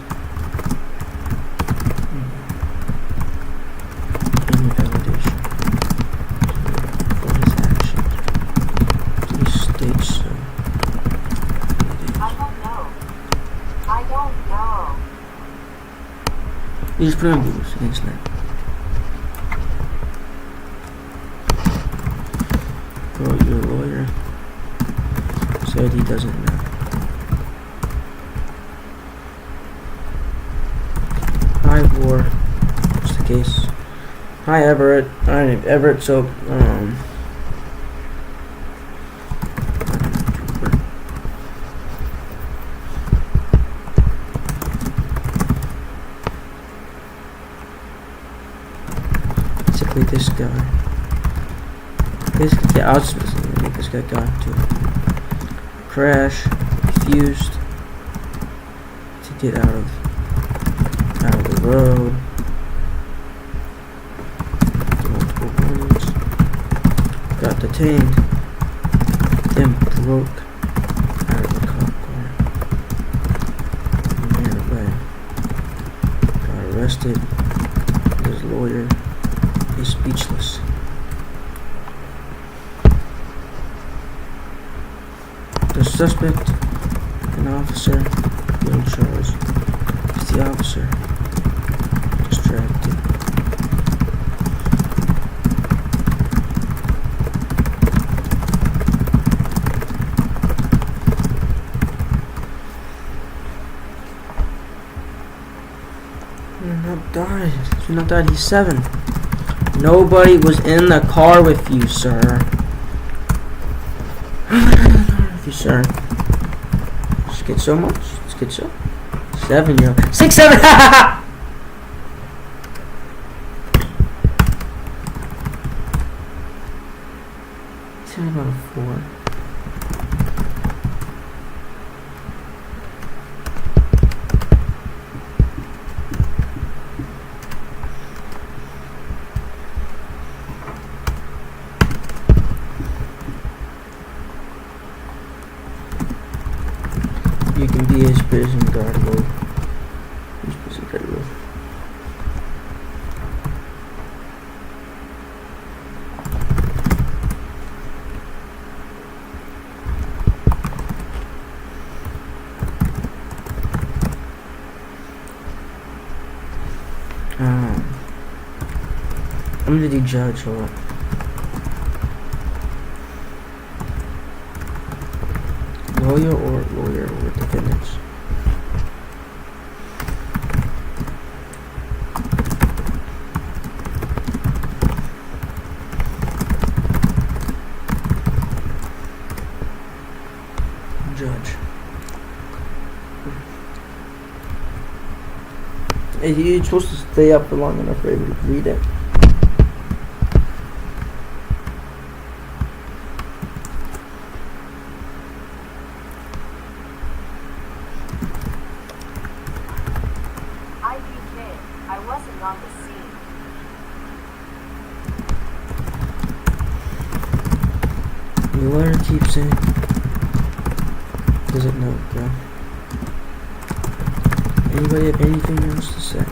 Speaker 1: any validation for his actions, please state so.
Speaker 10: I don't know. I don't know.
Speaker 1: You just put on Boiys against that. Your lawyer said he doesn't know. Hi, War. What's the case? Hi, Everett. Alright, Everett, so, basically this guy. Basically, yeah, I'll just make this guy got into a crash, refused to get out of the road. Multiple warnings. Got detained. Then broke out of the cop car and ran away. Got arrested. His lawyer is speechless. The suspect, an officer, being charged. Is the officer distracted? You're not died. You're not died. He's 7. Nobody was in the car with you, sir. With you, sir. Just get so much. Just get so. 7, yo. 6, 7. Tell me about a 4. You can be his prison guard, Lord. His prison guard, Lord. I'm gonna do judge or what? Lawyer or defendants? Judge. Hey, you're supposed to stay up for long enough for able to read it.
Speaker 10: I wasn't on the scene.
Speaker 1: The lawyer keeps saying, does it know, bro? Anybody have anything else to say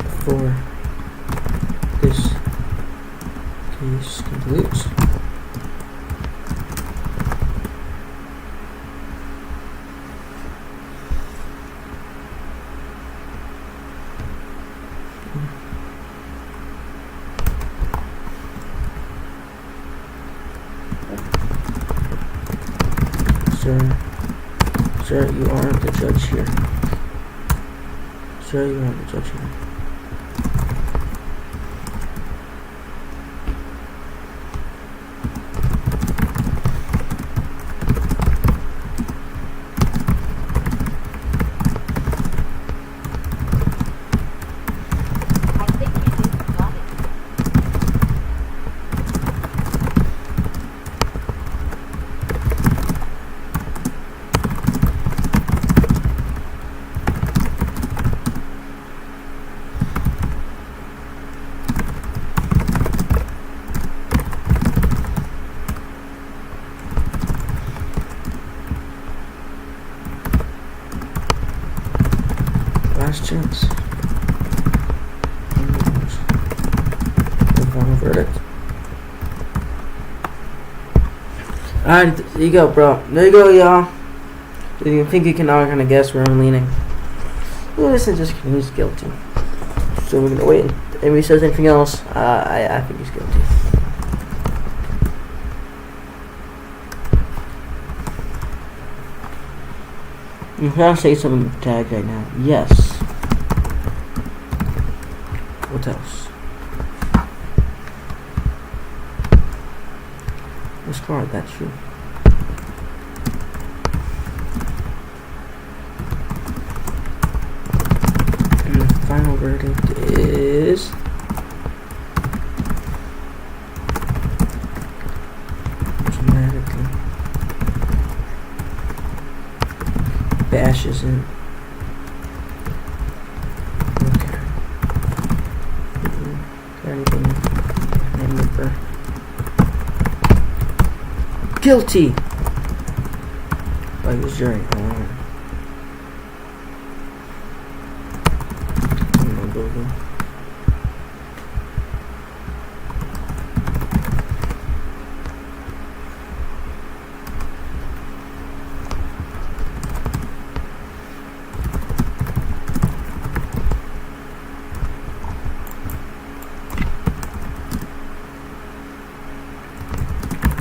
Speaker 1: before this case concludes? Sir, you aren't the judge here. Sir, you aren't the judge here.
Speaker 10: I think you did got it.
Speaker 1: Last chance. The final verdict. Alright, there you go, bro. There you go, y'all. You think you can now kind of guess where I'm leaning? Well, this is just kidding. He's guilty. So we're gonna wait. If anybody says anything else, I think he's guilty. You can say something with the tag right now. Yes. What else? This card, that's true. And the final verdict is dramatically bashes in. Okay. Anything? Remember. Guilty by the jury.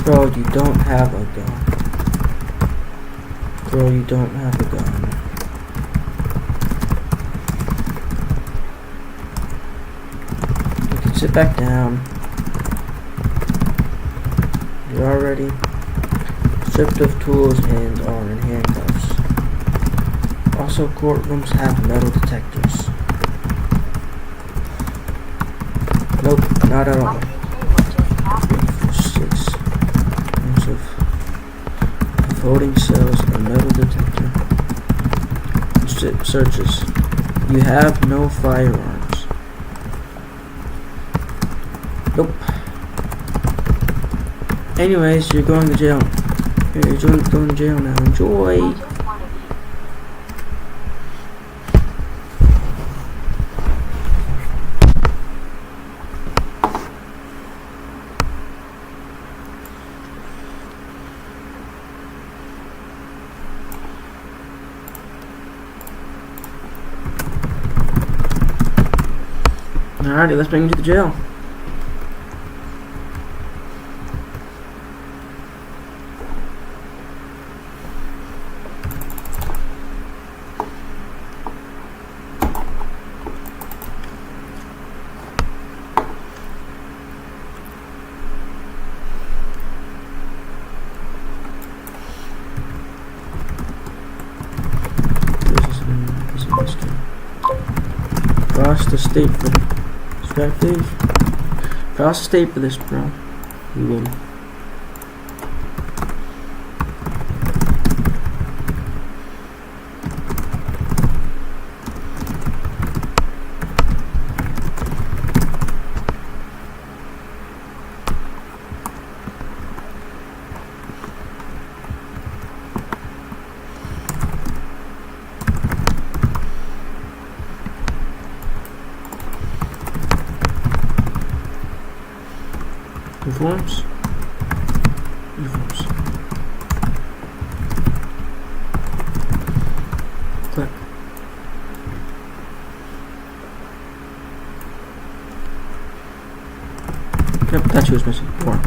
Speaker 1: Bro, you don't have a gun. Bro, you don't have a gun. Sit back down. You're already stripped of tools and are in handcuffs. Also, courtrooms have metal detectors. Nope, not at all. 6 rooms of holding cells, a metal detector. Searches. You have no firearms. Nope. Anyways, you're going to jail. You're going to jail now. Enjoy. Alrighty, let's bring you to the jail. Across the state for across the state for this, bro. You will. Uniforms. Click. Yep, that she was missing. 4.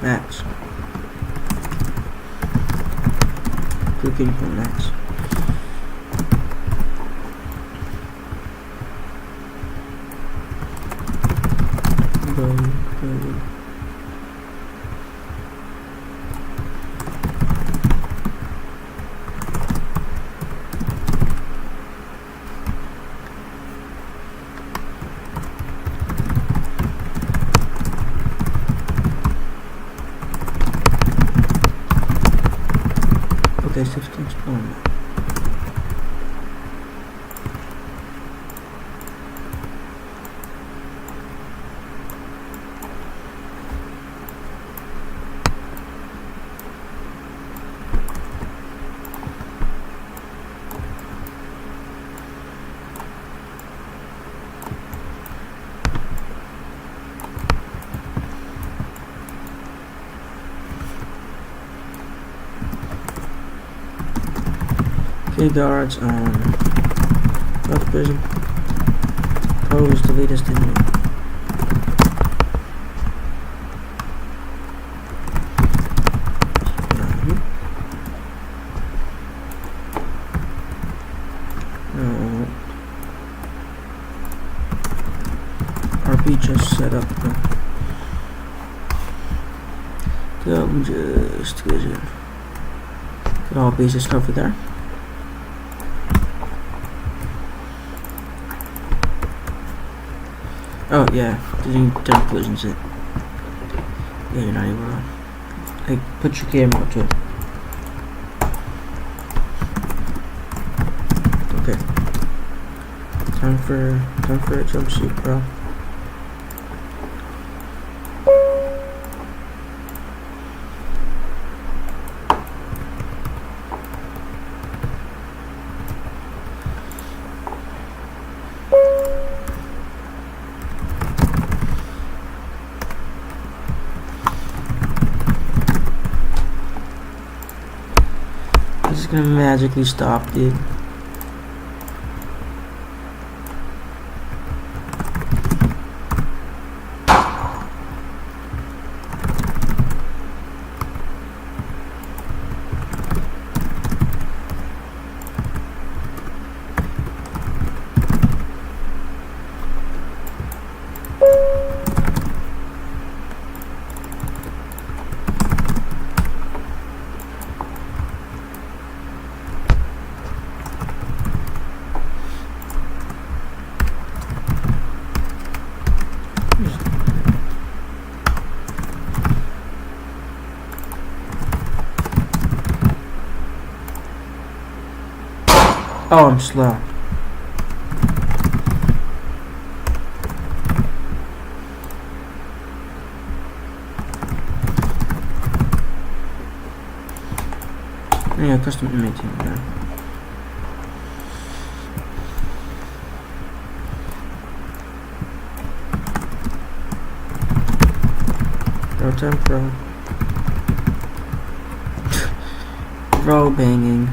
Speaker 1: Max. Clicking for Max. Okay, 16 spawn. Okay, guards on North Prison. Pose the latest in here. RP just set up. Come just get it. Get all bases covered there. Oh yeah, did you turn collisions it? Yeah, you're not even wrong. Hey, put your camera up to it. Okay. Time for a jumpsuit, bro. This is gonna magically stop, dude. Oh, I'm slow. Yeah, custom inmate team. Okay. Pro time pro. Bro banging.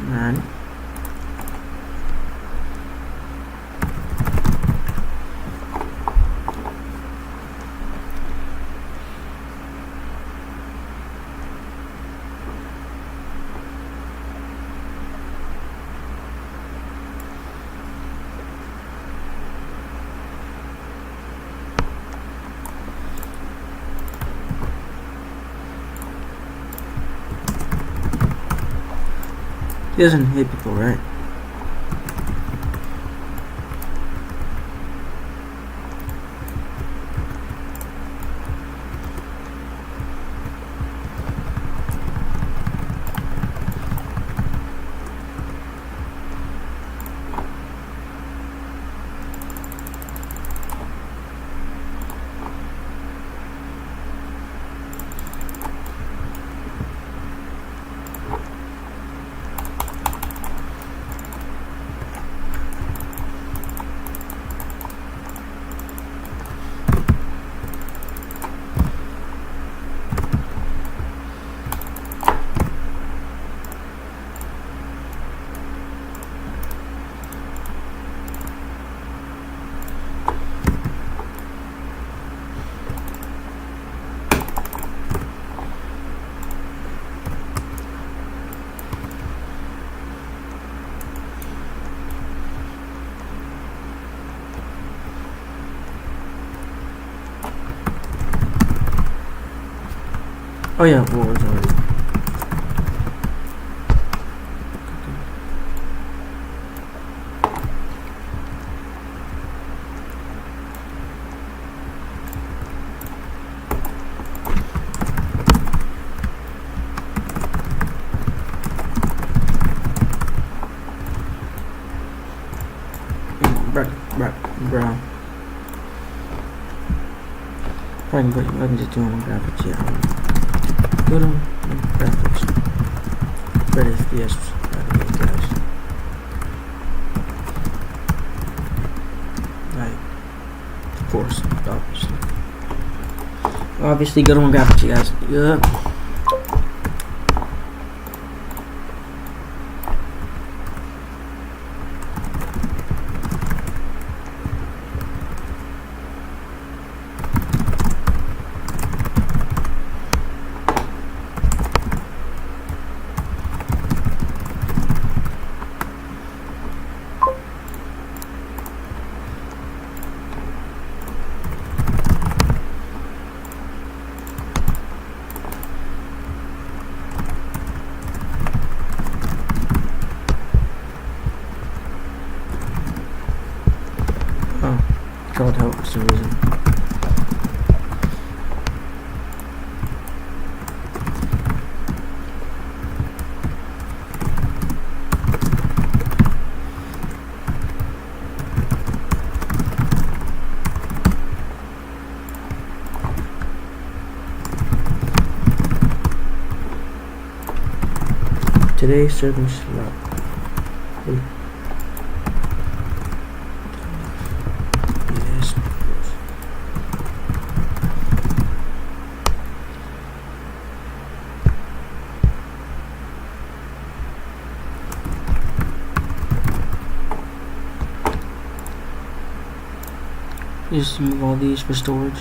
Speaker 1: Man. He doesn't hit people, right? Oh yeah, war is already. Bro. I can just do on graphics, yeah. Go to graphics. Ready for yes, guys. Right. Of course, obviously go to graphics, you guys. Yeah. God help for some reason. Today's serving slot. Just move all these for storage.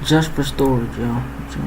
Speaker 1: Just for storage, y'all. So.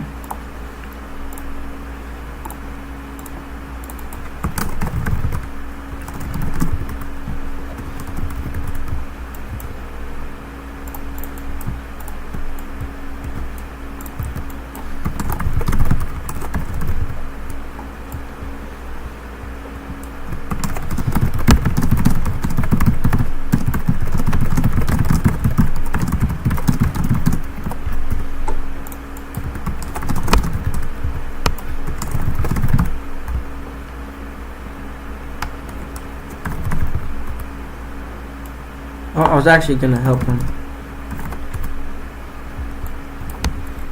Speaker 1: I was actually gonna help him.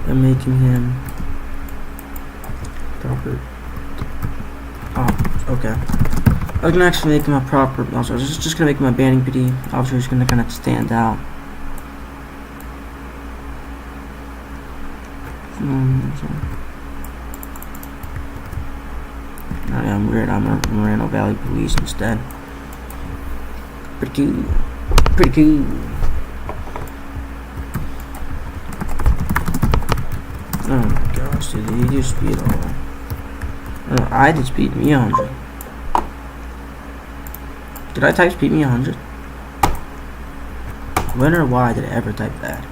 Speaker 1: I'm making him proper. Oh, okay. I was gonna actually make him a proper. Also, I was just gonna make him a banding PD officer who's gonna kind of stand out. I'm weird. I'm a Moreno Valley Police instead. Pretty cool. Pretty cool. Oh my gosh, dude, he just speed all. Oh, I did speed me 100. Did I type speed me 100? When or why did I ever type that?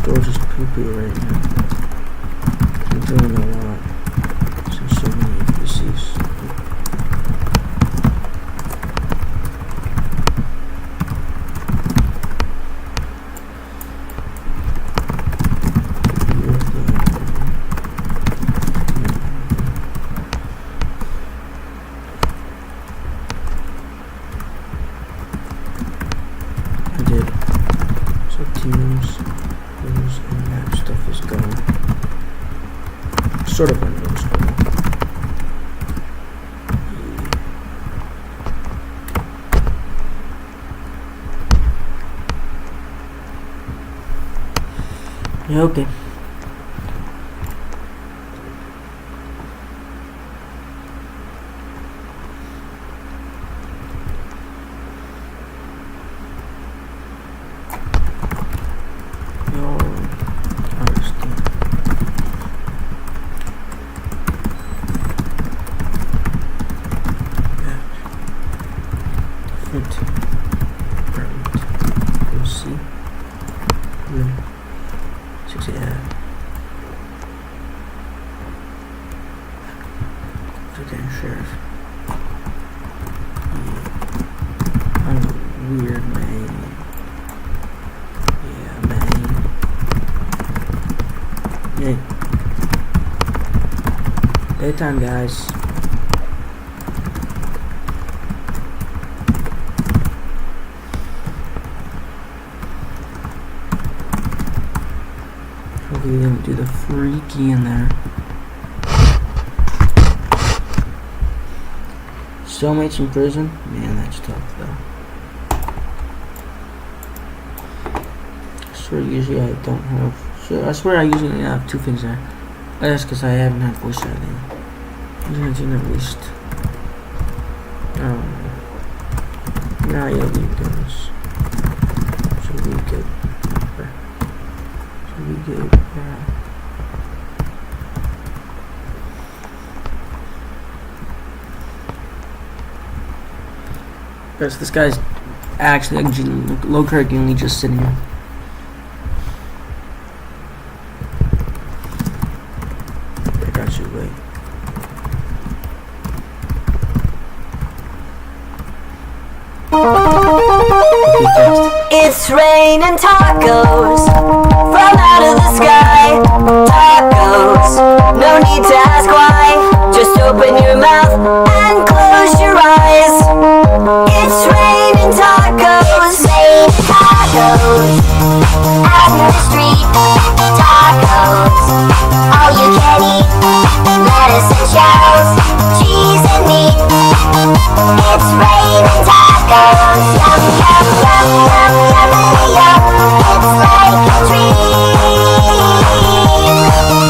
Speaker 1: Storage is poo-poo right now. I'm doing a lot. So many NPCs. I did. So teams. And that stuff is going. Sort of when it was going. Yeah, okay. Sheriff. I'm a weird man. Yeah, man. Yeah. Daytime, guys. Hopefully we didn't do the freaky in there. Cellmates in prison? Man, that's tough though. I swear usually I don't have... I swear I usually have two things there. That's because I haven't had voice chat in. At least. Nah, yeah, we guys. Should be good. Should be good. Yeah. Because this guy's actually low-currently just sitting here. I got you, wait.
Speaker 11: It's raining tacos from out of the sky. Tacos, no need to ask why. Just open your mouth and close your eyes. It's raining tacos, tacos out in the street. Tacos, all you can eat. Lettuce and shells, cheese and meat. It's raining tacos, yum yum yum yum yum yum. It's like a dream.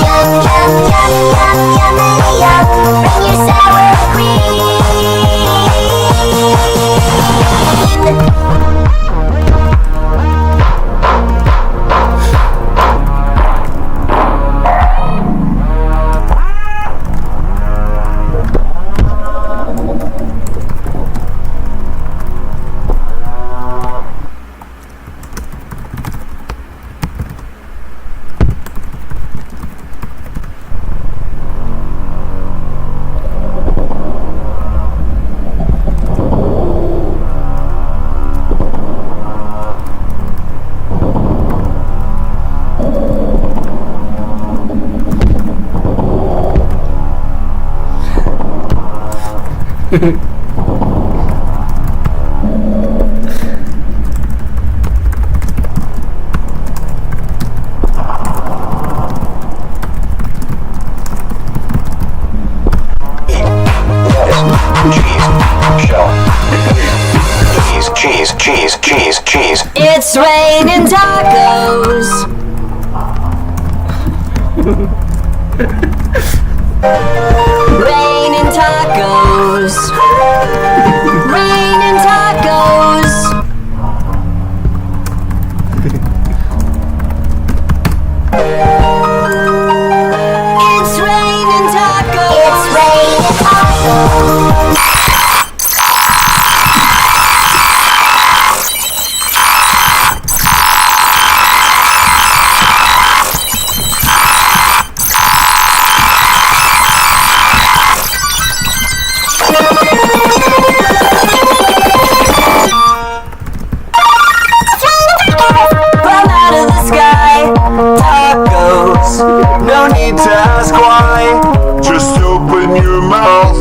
Speaker 11: Yum yum yum yum yum yum. Bring your sour cream. Cheese. It's raining tacos. Raining tacos. Raining tacos. It's raining tacos. It's raining tacos.
Speaker 12: No need to ask why. Just open your mouth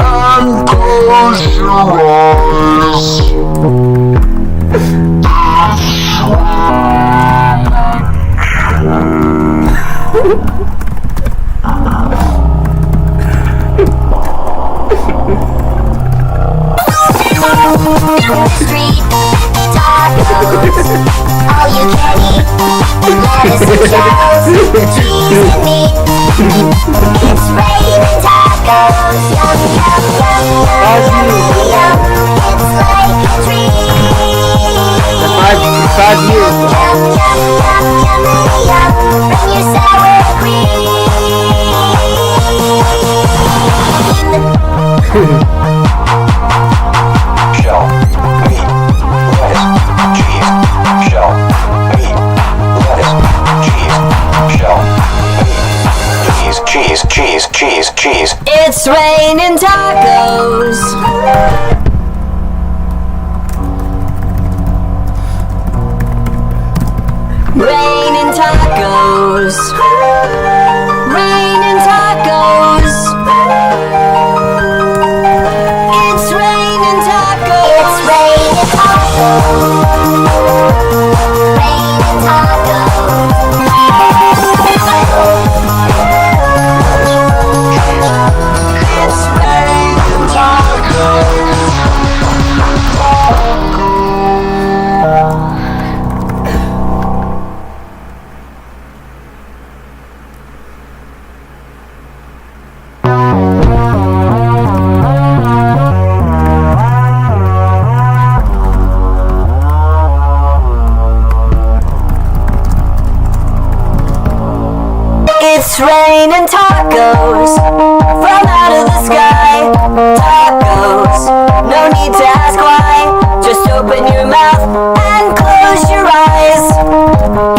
Speaker 12: and close your eyes.
Speaker 11: Street tacos, all you can eat. Lettuce and shells, cheese and meat. It's raining tacos, yum yum yum yum yum. It's like a dream.
Speaker 1: 5 years.
Speaker 11: Yum yum yum yum yum. Bring your sour cream.
Speaker 12: Shell, meat, lettuce, cheese. Shell, meat, lettuce, cheese. Shell, meat, cheese.
Speaker 11: It's raining tacos. Raining tacos. Raining tacos. It's raining tacos. It's raining tacos. Raining tacos. It's raining tacos. It's raining tacos from out of the sky. Tacos, no need to ask why. Just open your mouth and close your eyes.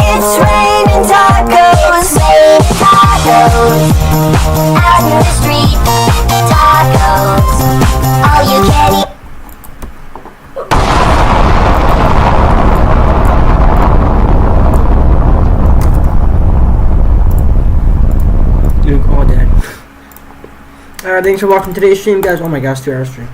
Speaker 11: It's raining tacos. Raining tacos out in the street. Tacos, all you can eat.
Speaker 1: Dude, call Dad. Alright, thanks for watching today's stream, guys. Oh my gosh, 2 hour stream.